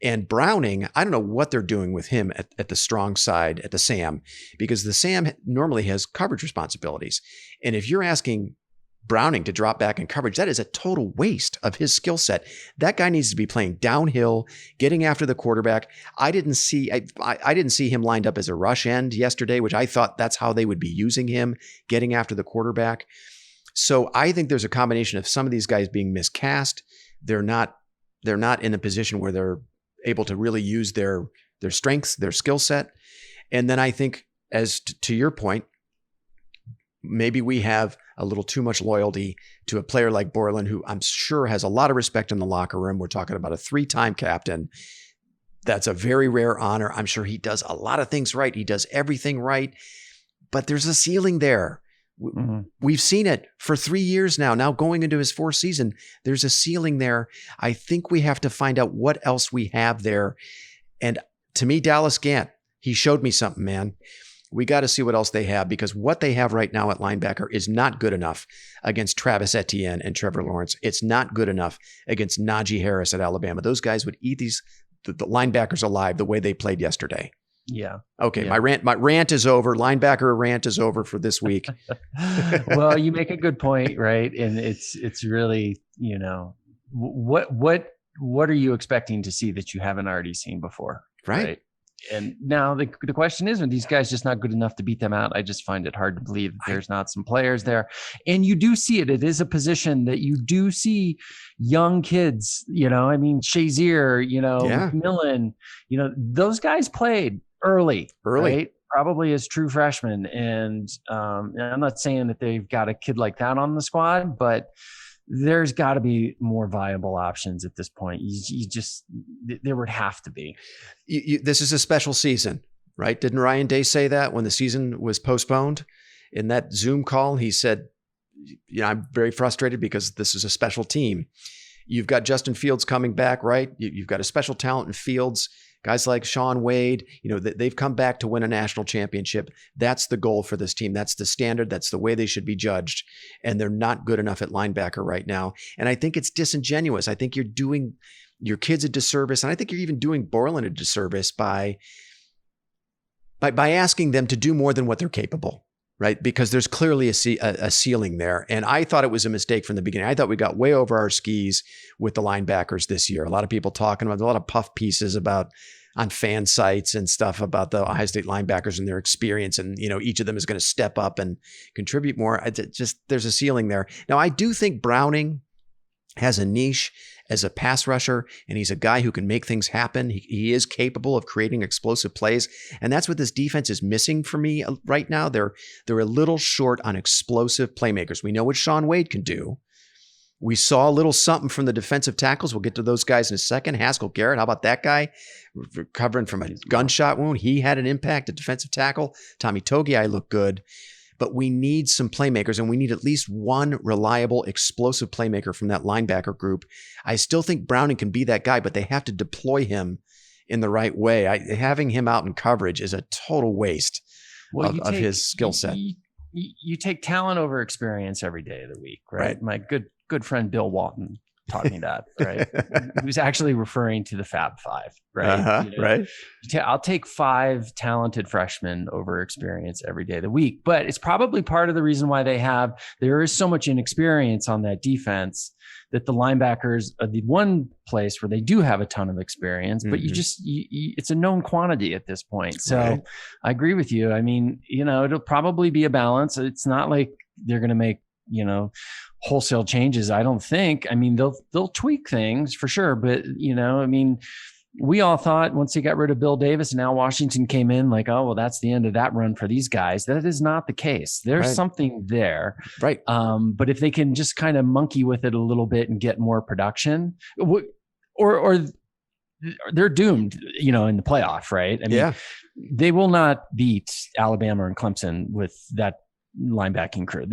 S1: And Browning, I don't know what they're doing with him at the strong side, at the Sam, because the Sam normally has coverage responsibilities. And if you're asking Browning to drop back in coverage, that is a total waste of his skill set. That guy needs to be playing downhill, getting after the quarterback. I didn't see him lined up as a rush end yesterday, which I thought that's how they would be using him, getting after the quarterback. So I think there's a combination of some of these guys being miscast. They're not in a position where they're able to really use their strengths, their skill set. And then I think, as to your point, maybe we have a little too much loyalty to a player like Borland, who I'm sure has a lot of respect in the locker room. We're talking about a 3-time captain. That's a very rare honor. I'm sure he does a lot of things right. He does everything right, but there's a ceiling there. Mm-hmm. We've seen it for 3 years now going into his 4th season. There's a ceiling there. I think we have to find out what else we have there. And to me, Dallas Gant, he showed me something, man. We got to see what else they have, because what they have right now at linebacker is not good enough against Travis Etienne and Trevor Lawrence. It's not good enough against Najee Harris at Alabama. Those guys would eat the linebackers alive the way they played yesterday.
S2: Yeah.
S1: Okay. Yeah. My rant is over. Linebacker rant is over for this week.
S2: Well, you make a good point, right? And it's really, what are you expecting to see that you haven't already seen before?
S1: Right.
S2: And now the question is, are these guys just not good enough to beat them out? I just find it hard to believe that there's not some players there. And you do see it. It is a position that you do see young kids, Shazier, McMillan, those guys played early. Right? Probably as true freshmen. And I'm not saying that they've got a kid like that on the squad, but there's got to be more viable options at this point. There would have to be.
S1: This is a special season, right? Didn't Ryan Day say that when the season was postponed? In that Zoom call, he said, I'm very frustrated because this is a special team. You've got Justin Fields coming back, right? You've got a special talent in Fields. Guys like Sean Wade, they've come back to win a national championship. That's the goal for this team. That's the standard. That's the way they should be judged. And they're not good enough at linebacker right now. And I think it's disingenuous. I think you're doing your kids a disservice. And I think you're even doing Borland a disservice by asking them to do more than what they're capable, right? Because there's clearly a ceiling there. And I thought it was a mistake from the beginning. I thought we got way over our skis with the linebackers this year. A lot of people talking about, a lot of puff pieces on fan sites and stuff about the Ohio State linebackers and their experience. And, each of them is going to step up and contribute more. There's a ceiling there. Now, I do think Browning has a niche as a pass rusher, and he's a guy who can make things happen. He is capable of creating explosive plays, and that's what this defense is missing for me right now. They're a little short on explosive playmakers. We know what Sean Wade can do. We saw a little something from the defensive tackles. We'll get to those guys in a second. Haskell Garrett, how about that guy? Recovering from a gunshot wound. He had an impact at defensive tackle. Tommy Togiai looked good. But we need some playmakers, and we need at least one reliable, explosive playmaker from that linebacker group. I still think Browning can be that guy, but they have to deploy him in the right way. Having him out in coverage is a total waste of his skill set.
S2: You take talent over experience every day of the week, right? My good friend Bill Walton taught me that, right? He was actually referring to the Fab Five, right?
S1: Right.
S2: I'll take 5 talented freshmen over experience every day of the week, but it's probably part of the reason why there is so much inexperience on that defense that the linebackers are the one place where they do have a ton of experience, but it's a known quantity at this point. So right. I agree with you. I mean, it'll probably be a balance. It's not like they're going to make, wholesale changes. I don't think. I mean, they'll tweak things for sure, but we all thought once they got rid of Bill Davis and Al Washington came in, like, oh, well, that's the end of that run for these guys. That is not the case. There's something there.
S1: Right.
S2: But if they can just kind of monkey with it a little bit and get more production, or they're doomed, in the playoff, right? I mean, they will not beat Alabama and Clemson with that linebacking crew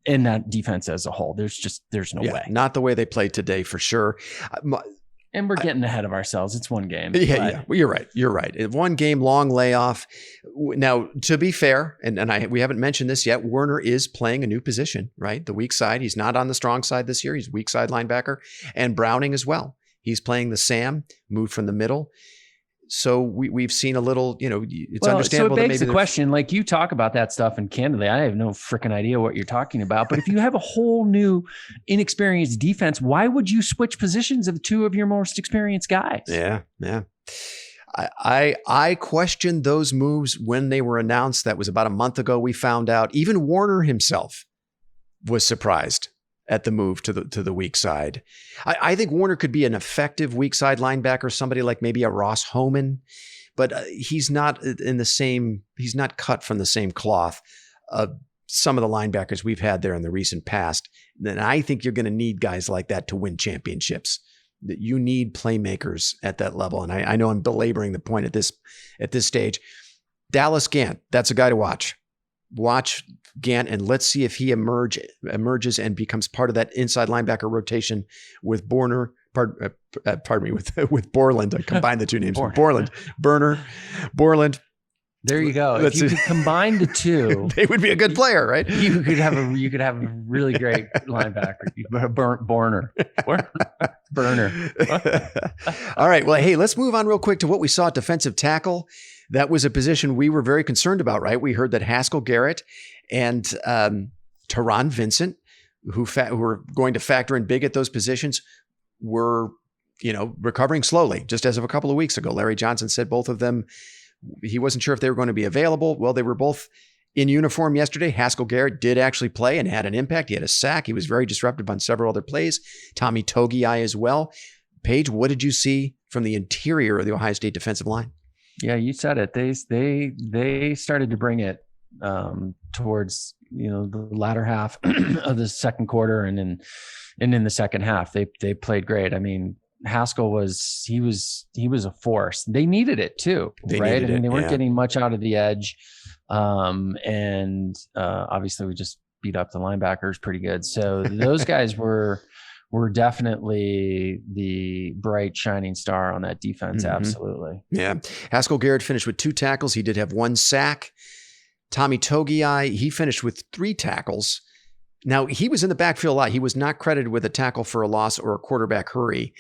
S2: and that defense as a whole. There's no way.
S1: Not the way they played today for sure.
S2: And we're getting ahead of ourselves. It's one game.
S1: Yeah. Well, you're right. You're right. One game, long layoff. Now, to be fair, we haven't mentioned this yet, Werner is playing a new position, right? The weak side. He's not on the strong side this year. He's weak side linebacker. And Browning as well. He's playing the Sam, moved from the middle. So we've seen a little, it's understandable.
S2: So it begs the question, like you talk about that stuff, and candidly, I have no freaking idea what you're talking about. But if you have a whole new inexperienced defense, why would you switch positions of 2 of your most experienced guys?
S1: Yeah. I questioned those moves when they were announced. That was about a month ago. We found out even Warner himself was surprised at the move to the weak side. I think Warner could be an effective weak side linebacker, somebody like maybe a Ross Homan, but he's not cut from the same cloth of some of the linebackers we've had there in the recent past. Then I think you're going to need guys like that to win championships. That you need playmakers at that level. And I know I'm belaboring the point at this stage. Dallas Gant, that's a guy to watch. Watch Gant, and let's see if he emerges and becomes part of that inside linebacker rotation with Borland. With Borland. I combined the two names. Borland.
S2: There you go. If you could combine the two,
S1: they would be a good player, right?
S2: You could have a really great linebacker. Burner.
S1: All right. Well, hey, let's move on real quick to what we saw at defensive tackle. That was a position we were very concerned about, right? We heard that Haskell Garrett and Teron Vincent, who were going to factor in big at those positions, were, recovering slowly, just as of a couple of weeks ago. Larry Johnson said both of them, he wasn't sure if they were going to be available. Well, they were both in uniform yesterday. Haskell Garrett did actually play and had an impact. He had a sack. He was very disruptive on several other plays. Tommy Togiai as well. Paige, what did you see from the interior of the Ohio State defensive line?
S2: Yeah, you said it. They started to bring it towards the latter half of the second quarter, and in the second half they played great. I mean, Haskell was a force. They needed it too, right? I mean, they weren't getting much out of the edge, and obviously we just beat up the linebackers pretty good. So those guys were were definitely the bright shining star on that defense. Mm-hmm. Absolutely.
S1: Yeah. Haskell Garrett finished with 2 tackles. He did have 1 sack. Tommy Togiai, he finished with 3 tackles. Now, he was in the backfield a lot. He was not credited with a tackle for a loss or a quarterback hurry,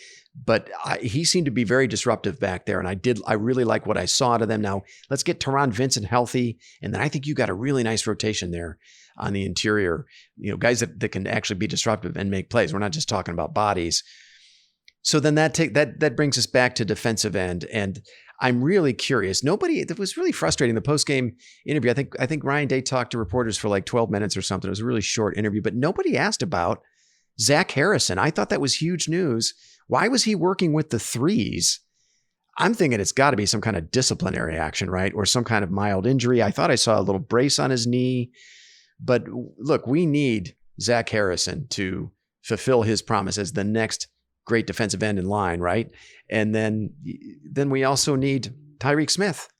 S1: but he seemed to be very disruptive back there. And I really like what I saw out of them. Now, let's get Teron Vincent healthy. And then I think you got a really nice rotation there on the interior, guys that can actually be disruptive and make plays. We're not just talking about bodies. So then that brings us back to defensive end. And I'm really curious. It was really frustrating. The post-game interview, I think Ryan Day talked to reporters for like 12 minutes or something. It was a really short interview, but nobody asked about Zach Harrison. I thought that was huge news. Why was he working with the 3s? I'm thinking it's got to be some kind of disciplinary action, right? Or some kind of mild injury. I thought I saw a little brace on his knee. But look, we need Zach Harrison to fulfill his promise as the next great defensive end in line, right? And then we also need Tyreek Smith,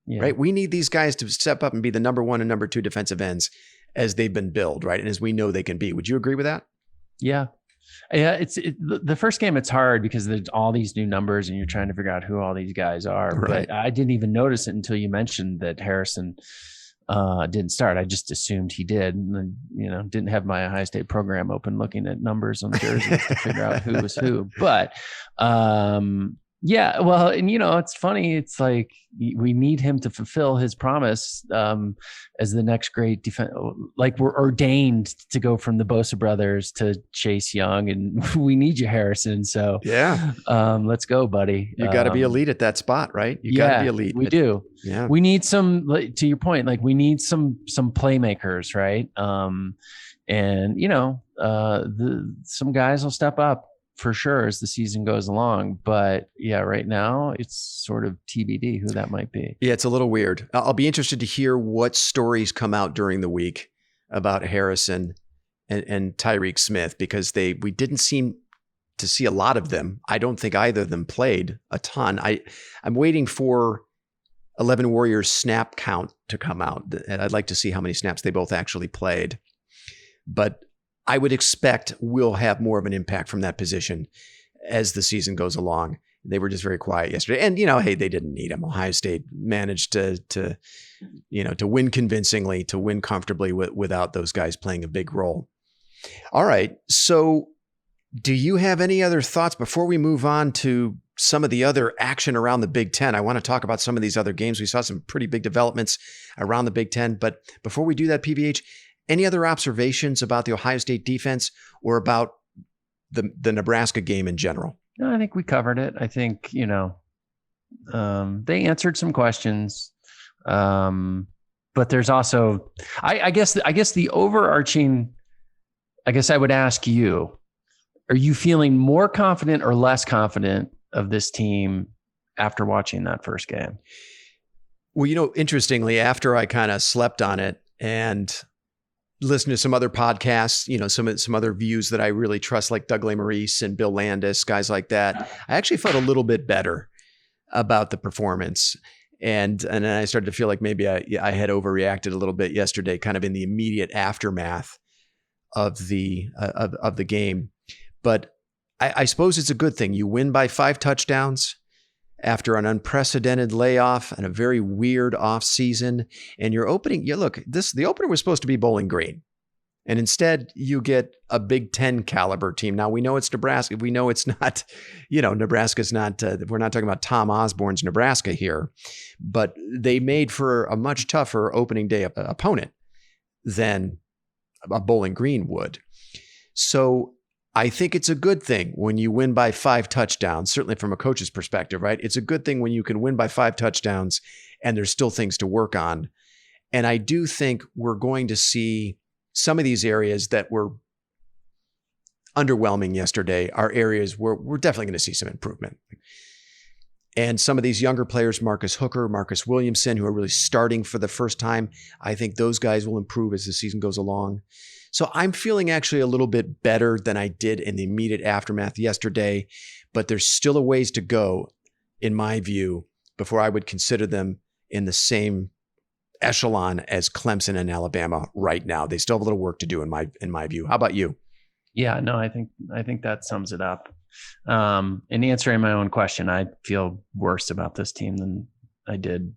S1: right? We need these guys to step up and be the number 1 and number 2 defensive ends as they've been billed, right? And as we know they can be. Would you agree with that?
S2: Yeah. Yeah. The first game, it's hard because there's all these new numbers and you're trying to figure out who all these guys are. Right. But I didn't even notice it until you mentioned that Harrison didn't start. I just assumed he did, and didn't have my Ohio State program open looking at numbers on jerseys to figure out who was who. But yeah, well, and it's funny. It's like we need him to fulfill his promise as the next great defense. Like we're ordained to go from the Bosa brothers to Chase Young, and we need you, Harrison. So yeah, let's go, buddy.
S1: You got to be elite at that spot, right? You got to be elite.
S2: We do. Yeah, we need some. To your point, like we need some playmakers, right? And some guys will step up for sure as the season goes along. But yeah, right now it's sort of TBD who that might be.
S1: Yeah, it's a little weird. I'll be interested to hear what stories come out during the week about Harrison and Tyreek Smith, because we didn't seem to see a lot of them. I don't think either of them played a ton. I'm waiting for 11 Warriors snap count to come out. And I'd like to see how many snaps they both actually played. But I would expect we'll have more of an impact from that position as the season goes along. They were just very quiet yesterday. And, hey, they didn't need him. Ohio State managed to win convincingly, to win comfortably without those guys playing a big role. All right. So do you have any other thoughts before we move on to some of the other action around the Big Ten? I want to talk about some of these other games. We saw some pretty big developments around the Big Ten. But before we do that, PVH, any other observations about the Ohio State defense or about the Nebraska game in general?
S2: No, I think we covered it. I think, they answered some questions. But there's also, I guess the overarching, I guess I would ask you, are you feeling more confident or less confident of this team after watching that first game?
S1: Well, interestingly, after I kind of slept on it and listen to some other podcasts, some other views that I really trust, like Doug Lesmerises and Bill Landis, guys like that, I actually felt a little bit better about the performance. And then I started to feel like maybe I had overreacted a little bit yesterday, kind of in the immediate aftermath of the game. But I suppose it's a good thing. You win by 5 touchdowns after an unprecedented layoff and a very weird offseason. And you're opening, the opener was supposed to be Bowling Green. And instead you get a Big Ten caliber team. Now we know it's Nebraska. We know it's not, Nebraska's not, we're not talking about Tom Osborne's Nebraska here, but they made for a much tougher opening day opponent than a Bowling Green would. So I think it's a good thing when you win by 5 touchdowns, certainly from a coach's perspective, right? It's a good thing when you can win by 5 touchdowns and there's still things to work on. And I do think we're going to see some of these areas that were underwhelming yesterday are areas where we're definitely going to see some improvement. And some of these younger players, Marcus Hooker, Marcus Williamson, who are really starting for the first time, I think those guys will improve as the season goes along. So I'm feeling actually a little bit better than I did in the immediate aftermath yesterday, but there's still a ways to go, in my view, before I would consider them in the same echelon as Clemson and Alabama right now. They still have a little work to do in my view. How about you?
S2: Yeah, no, I think that sums it up. In answering my own question, I feel worse about this team than I did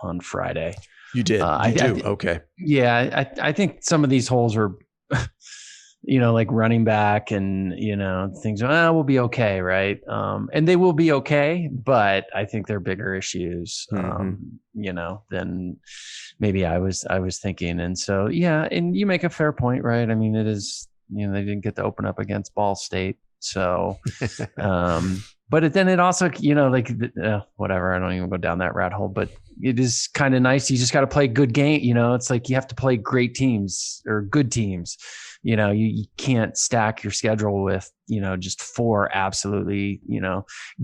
S2: on Friday.
S1: You did. You do. Okay.
S2: Yeah, I think some of these holes are, like running back and things. We'll be okay, right? And they will be okay, but I think they're bigger issues, than maybe I was thinking. And so, yeah, and you make a fair point, right? I mean, it is. They didn't get to open up against Ball State. So, but then it also, whatever, I don't even go down that rat hole, but it is kind of nice. You just got to play good game. It's like you have to play great teams or good teams. You can't stack your schedule with, just 4 absolutely,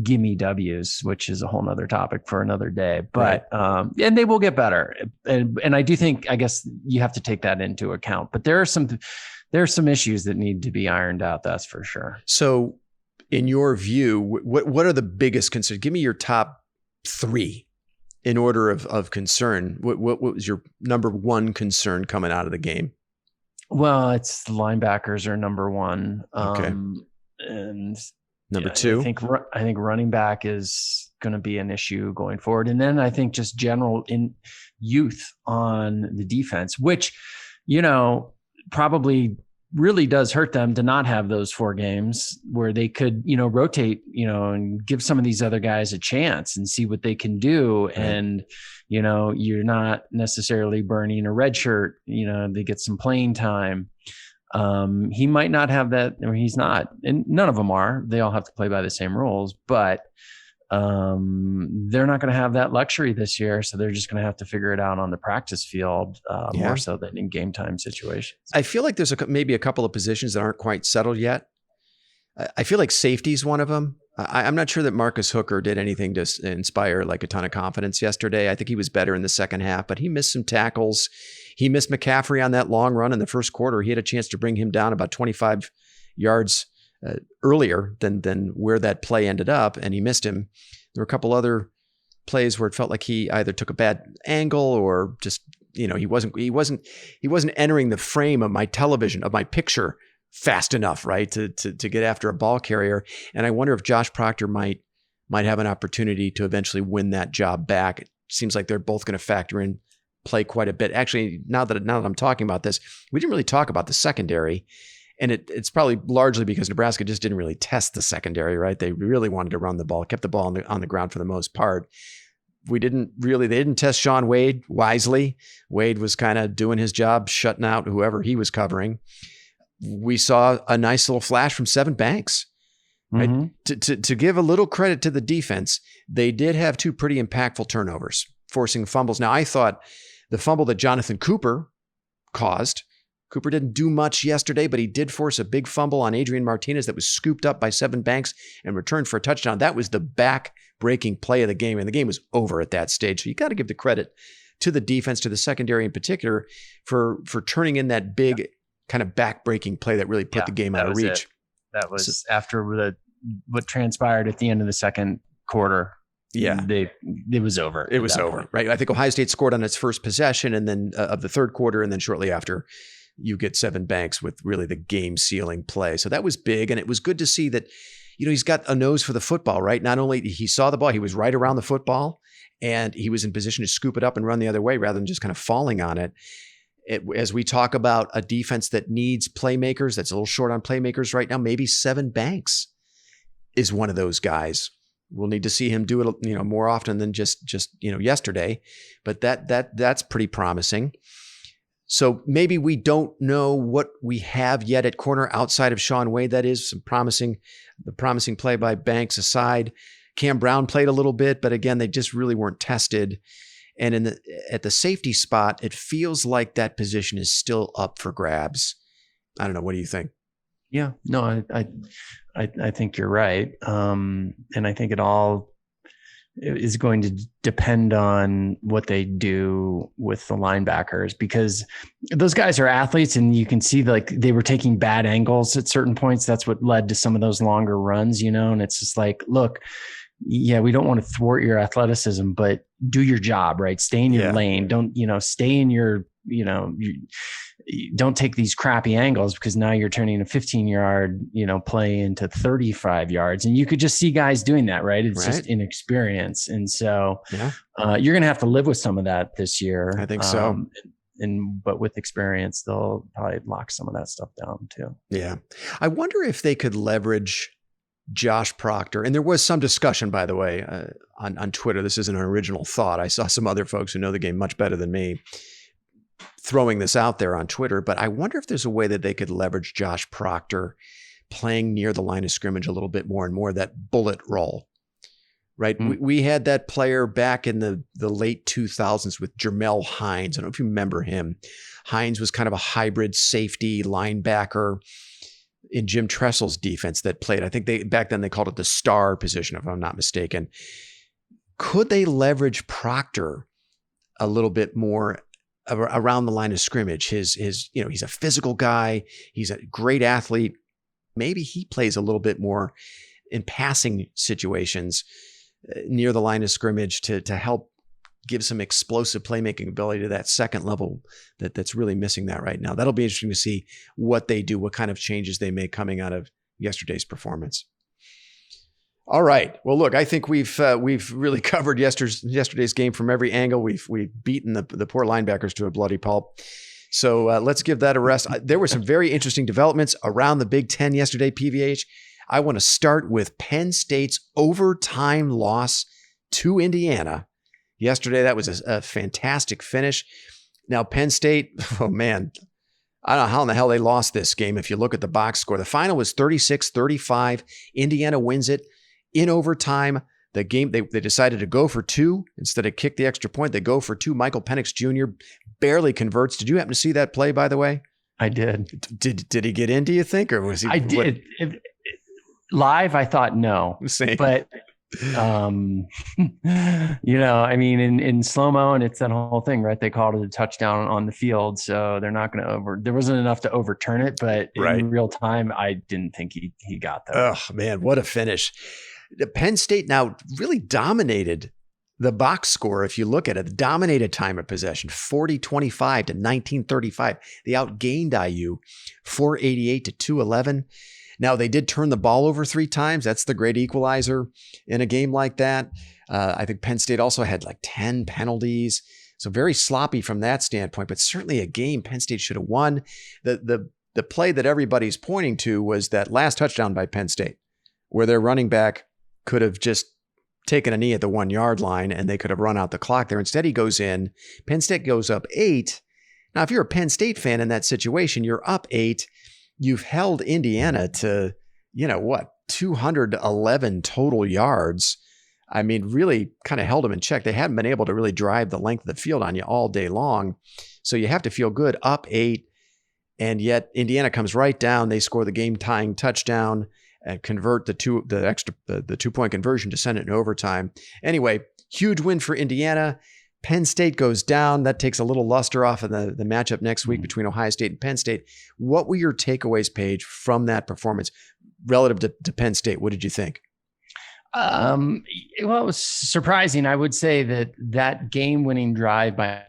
S2: gimme W's, which is a whole nother topic for another day, but, and they will get better. And I do think, I guess you have to take that into account, but there are some issues that need to be ironed out. That's for sure.
S1: So in your view, what are the biggest concerns? Give me your top 3 in order of concern. What was your number 1 concern coming out of the game?
S2: Well, it's the linebackers are number 1.
S1: Okay.
S2: And
S1: number 2,
S2: I think running back is going to be an issue going forward. And then I think just general in youth on the defense, which, probably really does hurt them to not have those 4 games where they could, rotate, and give some of these other guys a chance and see what they can do. Right. And, you're not necessarily burning a red shirt, they get some playing time. He might not have that, or he's not, and none of them are. They all have to play by the same rules, but they're not going to have that luxury this year. So they're just going to have to figure it out on the practice field more so than in game time situations. I
S1: feel like there's maybe a couple of positions that aren't quite settled yet. I feel like safety is one of them. I'm not sure that Marcus Hooker did anything to inspire like a ton of confidence yesterday. I think he was better in the second half, but he missed some tackles. He missed McCaffrey on that long run in the first quarter. He had a chance to bring him down about 25 yards earlier than where that play ended up, and he missed him. There were a couple other plays where it felt like he either took a bad angle or just, he wasn't entering the frame of my television, of my picture fast enough, right, to get after a ball carrier. And I wonder if Josh Proctor might have an opportunity to eventually win that job back. It seems like they're both going to factor in play quite a bit. Actually, now that I'm talking about this, we didn't really talk about the secondary. And it's probably largely because Nebraska just didn't really test the secondary, right? They really wanted to run the ball, kept the ball on the ground for the most part. They didn't test Sean Wade wisely. Wade was kind of doing his job, shutting out whoever he was covering. We saw a nice little flash from Seven Banks. Right? Mm-hmm. To give a little credit to the defense, they did have 2 pretty impactful turnovers, forcing fumbles. Now, I thought the fumble that Jonathan Cooper caused, Cooper didn't do much yesterday, but he did force a big fumble on Adrian Martinez that was scooped up by Seven Banks and returned for a touchdown. That was the back-breaking play of the game, and the game was over at that stage. So you got to give the credit to the defense, to the secondary in particular, for turning in that big kind of back-breaking play that really put the game out of reach.
S2: That was after what transpired at the end of the second quarter.
S1: Yeah,
S2: it was over.
S1: It was over, right? I think Ohio State scored on its first possession, and then of the third quarter, and then shortly after, you get Seven Banks with really the game-sealing play. So that was big, and it was good to see that, he's got a nose for the football, right? Not only he saw the ball, he was right around the football, and he was in position to scoop it up and run the other way rather than just kind of falling on it. As we talk about a defense that needs playmakers, that's a little short on playmakers right now, maybe Seven Banks is one of those guys. We'll need to see him do it, more often than just yesterday, but that's pretty promising. So maybe we don't know what we have yet at corner outside of Sean Wade. That is the promising play by Banks aside. Cam Brown played a little bit, but again, they just really weren't tested. And at the safety spot, it feels like that position is still up for grabs. I don't know. What do you think?
S2: Yeah, no, I think you're right. And I think it all is going to depend on what they do with the linebackers, because those guys are athletes, and you can see like they were taking bad angles at certain points. That's what led to some of those longer runs, and it's just like, look, yeah, we don't want to thwart your athleticism, but do your job, right? Stay in your lane. Don't, stay in your, don't take these crappy angles, because now you're turning a 15-yard, play into 35 yards. And you could just see guys doing that, right? It's just inexperience. And so you're going to have to live with some of that this year.
S1: I think so.
S2: But with experience, they'll probably lock some of that stuff down too.
S1: Yeah. I wonder if they could leverage Josh Proctor. And there was some discussion, by the way, on Twitter. This isn't an original thought. I saw some other folks who know the game much better than me throwing this out there on Twitter, but I wonder if there's a way that they could leverage Josh Proctor playing near the line of scrimmage a little bit more and more, that bullet roll, right? We had that player back in the late 2000s with Jermel Hines. I don't know if you remember him. Hines was kind of a hybrid safety linebacker in Jim Tressel's defense that played. I think back then they called it the star position, if I'm not mistaken. Could they leverage Proctor a little bit more around the line of scrimmage? He's a physical guy. He's a great athlete. Maybe he plays a little bit more in passing situations near the line of scrimmage to help give some explosive playmaking ability to that second level that's really missing that right now. That'll be interesting to see what they do, what kind of changes they make coming out of yesterday's performance. All right. Well, look, I think we've really covered yesterday's game from every angle. We've beaten the poor linebackers to a bloody pulp. So let's give that a rest. There were some very interesting developments around the Big Ten yesterday, PVH. I want to start with Penn State's overtime loss to Indiana. Yesterday, that was a fantastic finish. Now, Penn State, oh man, I don't know how in the hell they lost this game. If you look at the box score, the final was 36-35. Indiana wins it in overtime. The game, they decided to go for two instead of kick the extra point. They go for two. Michael Penix Jr. barely converts. Did you happen to see that play, by the way?
S2: I did.
S1: Did he get in, do you think? Or was he?
S2: I did. Live, I thought no.
S1: Same.
S2: But, in slow-mo, and it's that whole thing, right? They called it a touchdown on the field. So they're not going to there wasn't enough to overturn it. But in real time, I didn't think he got that.
S1: Oh, man, what a finish. Penn State now really dominated the box score. If you look at it, dominated time of possession, 40-25 to 19-35. They outgained IU 488 to 211. Now, they did turn the ball over 3 times. That's the great equalizer in a game like that. I think Penn State also had like 10 penalties. So very sloppy from that standpoint, but certainly a game Penn State should have won. The play that everybody's pointing to was that last touchdown by Penn State, where their running back could have just taken a knee at the 1 yard line and they could have run out the clock there. Instead, he goes in. Penn State goes up 8. Now, if you're a Penn State fan in that situation, you're up 8. You've held Indiana to, 211 total yards. I mean, really kind of held them in check. They haven't been able to really drive the length of the field on you all day long. So you have to feel good, up 8. And yet Indiana comes right down. They score the game-tying touchdown and convert the 2-point conversion to send it in overtime. Anyway, huge win for Indiana. Penn State goes down. That takes a little luster off of the matchup next week between Ohio State and Penn State. What were your takeaways, Paige, from that performance relative to Penn State? What did you think?
S2: Well, it was surprising. I would say that game-winning drive by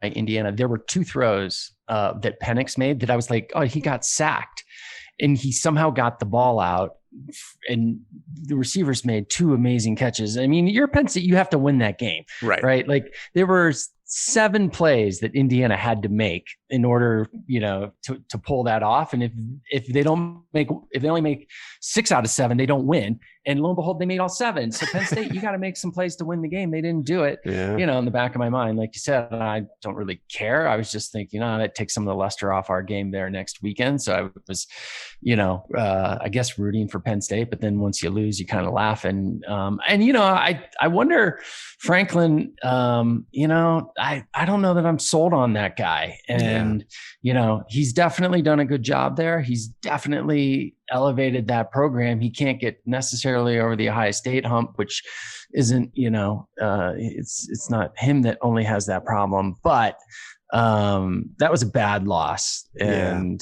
S2: Indiana, there were 2 throws that Penix made that I was like, oh, he got sacked. And he somehow got the ball out, and the receivers made 2 amazing catches. I mean, you're Penn State, you have to win that game, right? Like there were 7 plays that Indiana had to make in order, to pull that off. And if they only make 6 out of 7, they don't win. And lo and behold, they made all 7. So Penn State, you got to make some plays to win the game. They didn't do it.
S1: Yeah.
S2: In the back of my mind, like you said, I don't really care. I was just thinking, that takes some of the luster off our game there next weekend. So I was, I guess rooting for Penn State. But then once you lose, you kind of laugh. And I wonder, Franklin, I don't know that I'm sold on that guy. And, he's definitely done a good job there. He's definitely elevated that program. He can't get necessarily over the Ohio State hump, which isn't, it's not him that only has that problem, but that was a bad loss. And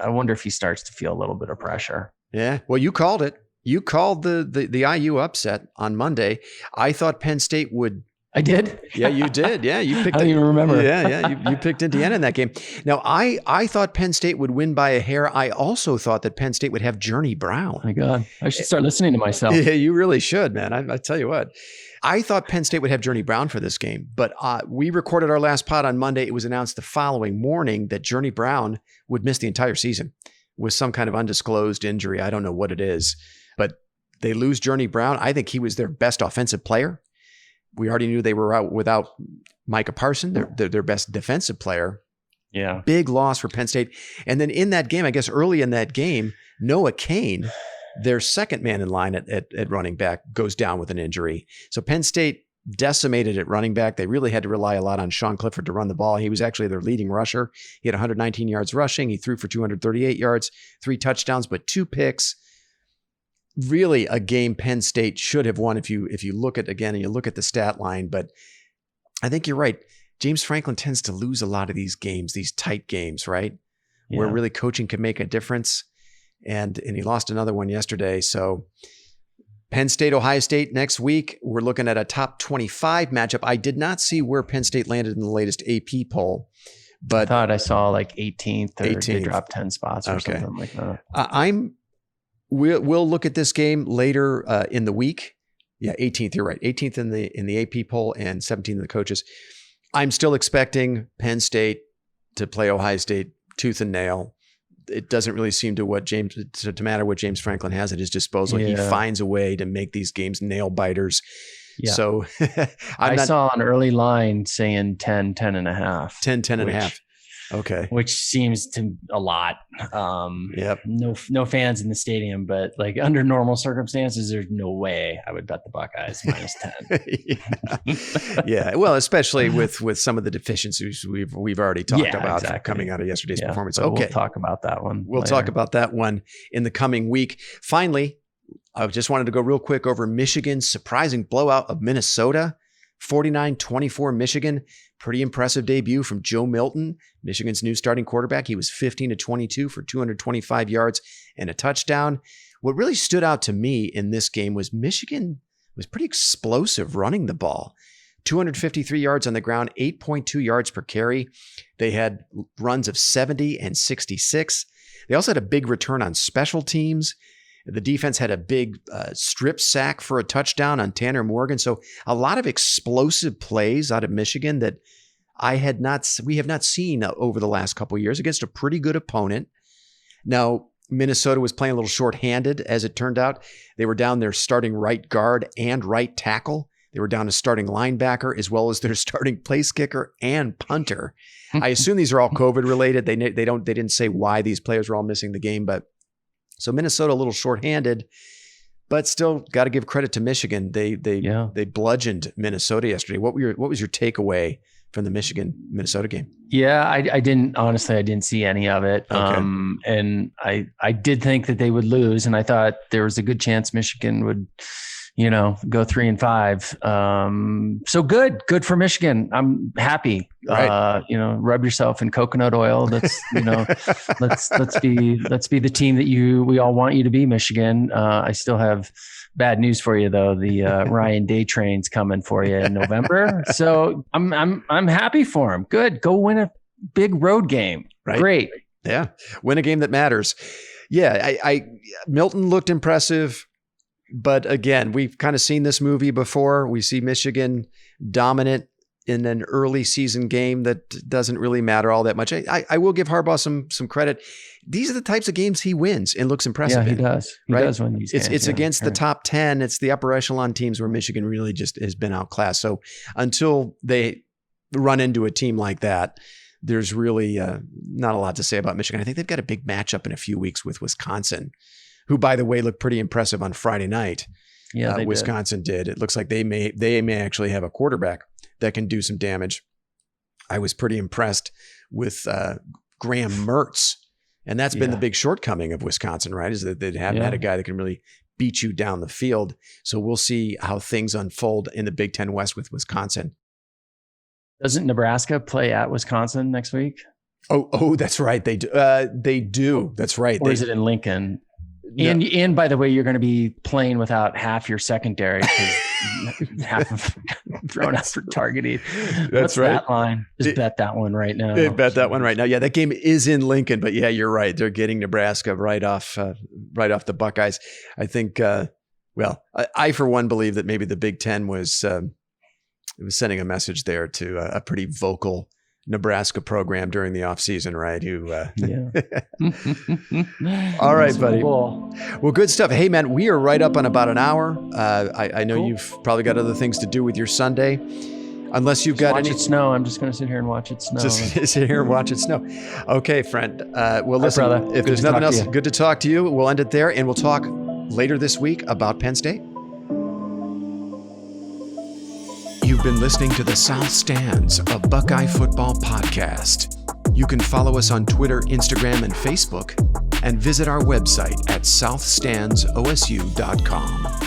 S2: I wonder if he starts to feel a little bit of pressure.
S1: Yeah. Well, you called it. You called the IU upset on Monday. I thought Penn State would
S2: I did?
S1: Yeah, you did. Yeah, you picked.
S2: I don't even remember.
S1: Yeah. You picked Indiana in that game. Now, I thought Penn State would win by a hair. I also thought that Penn State would have Journey Brown.
S2: Oh my God, I should start listening to myself.
S1: Yeah, you really should, man. I tell you what. I thought Penn State would have Journey Brown for this game, but we recorded our last pod on Monday. It was announced the following morning that Journey Brown would miss the entire season with some kind of undisclosed injury. I don't know what it is, but they lose Journey Brown. I think he was their best offensive player. We already knew they were out without Micah Parson, their best defensive player.
S2: Yeah.
S1: Big loss for Penn State. And then in that game, I guess early in that game, Noah Kane, their second man in line at running back, goes down with an injury. So Penn State decimated at running back. They really had to rely a lot on Sean Clifford to run the ball. He was actually their leading rusher. He had 119 yards rushing. He threw for 238 yards, 3 touchdowns, but 2 picks. Really a game Penn State should have won if you look at, again, and you look at the stat line. But I think you're right. James Franklin tends to lose a lot of these games, these tight games, right? Yeah. Where really coaching can make a difference. And he lost another one yesterday. So Penn State, Ohio State next week. We're looking at a top 25 matchup. I did not see where Penn State landed in the latest AP poll, but
S2: I thought I saw like 18th or they dropped 10 spots or something like that.
S1: We'll look at this game later in the week. Yeah, 18th. You're right. 18th in the AP poll and 17th in the coaches. I'm still expecting Penn State to play Ohio State tooth and nail. It doesn't really seem to matter what James Franklin has at his disposal. Yeah. He finds a way to make these games nail biters. Yeah. So
S2: I saw an early line saying 10 and a half.
S1: 10 and a half. Okay.
S2: Which seems to a lot.
S1: Yep.
S2: No fans in the stadium, but like under normal circumstances, there's no way I would bet the Buckeyes minus 10.
S1: Yeah. Well, especially with some of the deficiencies we've already talked about coming out of yesterday's performance. Okay.
S2: We'll talk about that one.
S1: We'll talk about that one in the coming week. Finally, I just wanted to go real quick over Michigan's surprising blowout of Minnesota. 49-24 Michigan. Pretty impressive debut from Joe Milton, Michigan's new starting quarterback. He was 15-22 for 225 yards and a touchdown. What really stood out to me in this game was Michigan was pretty explosive running the ball. 253 yards on the ground, 8.2 yards per carry. They had runs of 70 and 66. They also had a big return on special teams. The defense had a big strip sack for a touchdown on Tanner Morgan. So a lot of explosive plays out of Michigan that we have not seen over the last couple of years against a pretty good opponent. Now, Minnesota was playing a little shorthanded, as it turned out. They were down their starting right guard and right tackle. They were down a starting linebacker as well as their starting place kicker and punter. I assume these are all COVID related. They didn't say why these players were all missing the game, but so Minnesota a little shorthanded, but still got to give credit to Michigan. They bludgeoned Minnesota yesterday. What was your takeaway from the Michigan-Minnesota game?
S2: Yeah, I didn't see any of it. Okay. And I did think that they would lose, and I thought there was a good chance Michigan would, go 3-5. So good for Michigan. I'm happy. Right. Rub yourself in coconut oil. Let's be the team that we all want you to be, Michigan. I still have bad news for you though. The Ryan Day train's coming for you in November. So I'm happy for him. Good. Go win a big road game. Right. Great.
S1: Yeah. Win a game that matters. Yeah. Milton looked impressive. But again, we've kind of seen this movie before. We see Michigan dominant in an early season game that doesn't really matter all that much. I will give Harbaugh some credit. These are the types of games he wins and looks impressive.
S2: Yeah, he does. He does win these games.
S1: It's against the top 10. It's the upper echelon teams where Michigan really just has been outclassed. So until they run into a team like that, there's really not a lot to say about Michigan. I think they've got a big matchup in a few weeks with Wisconsin, who, by the way, looked pretty impressive on Friday night. Yeah, Wisconsin did. It looks like they may actually have a quarterback that can do some damage. I was pretty impressed with Graham Mertz, and that's been the big shortcoming of Wisconsin, right? Is that they haven't had a guy that can really beat you down the field. So we'll see how things unfold in the Big Ten West with Wisconsin.
S2: Doesn't Nebraska play at Wisconsin next week?
S1: Oh, that's right. They do. They do. That's right.
S2: Or is it in Lincoln? And by the way, you're going to be playing without half your secondary because thrown out for targeting.
S1: That's
S2: What's
S1: right.
S2: that line? Just bet that one right now.
S1: Bet that one right now. Yeah, that game is in Lincoln, but yeah, you're right. They're getting Nebraska right off the Buckeyes. I think. I for one believe that maybe the Big Ten was sending a message there to a pretty vocal Nebraska program during the offseason, right? All right, buddy. Well, good stuff. Hey, man, we are right up on about an hour. I know You've probably got other things to do with your Sunday. Unless you've got any
S2: snow. I'm just going to sit here and watch it snow.
S1: Just sit here and watch it snow. Okay, friend. Well, listen,
S2: Hi, brother.
S1: If there's nothing else, good to talk to you. We'll end it there, and we'll talk later this week about Penn State. You've been listening to the South Stands, a Buckeye football podcast. You can follow us on Twitter, Instagram, and Facebook, and visit our website at southstandsosu.com.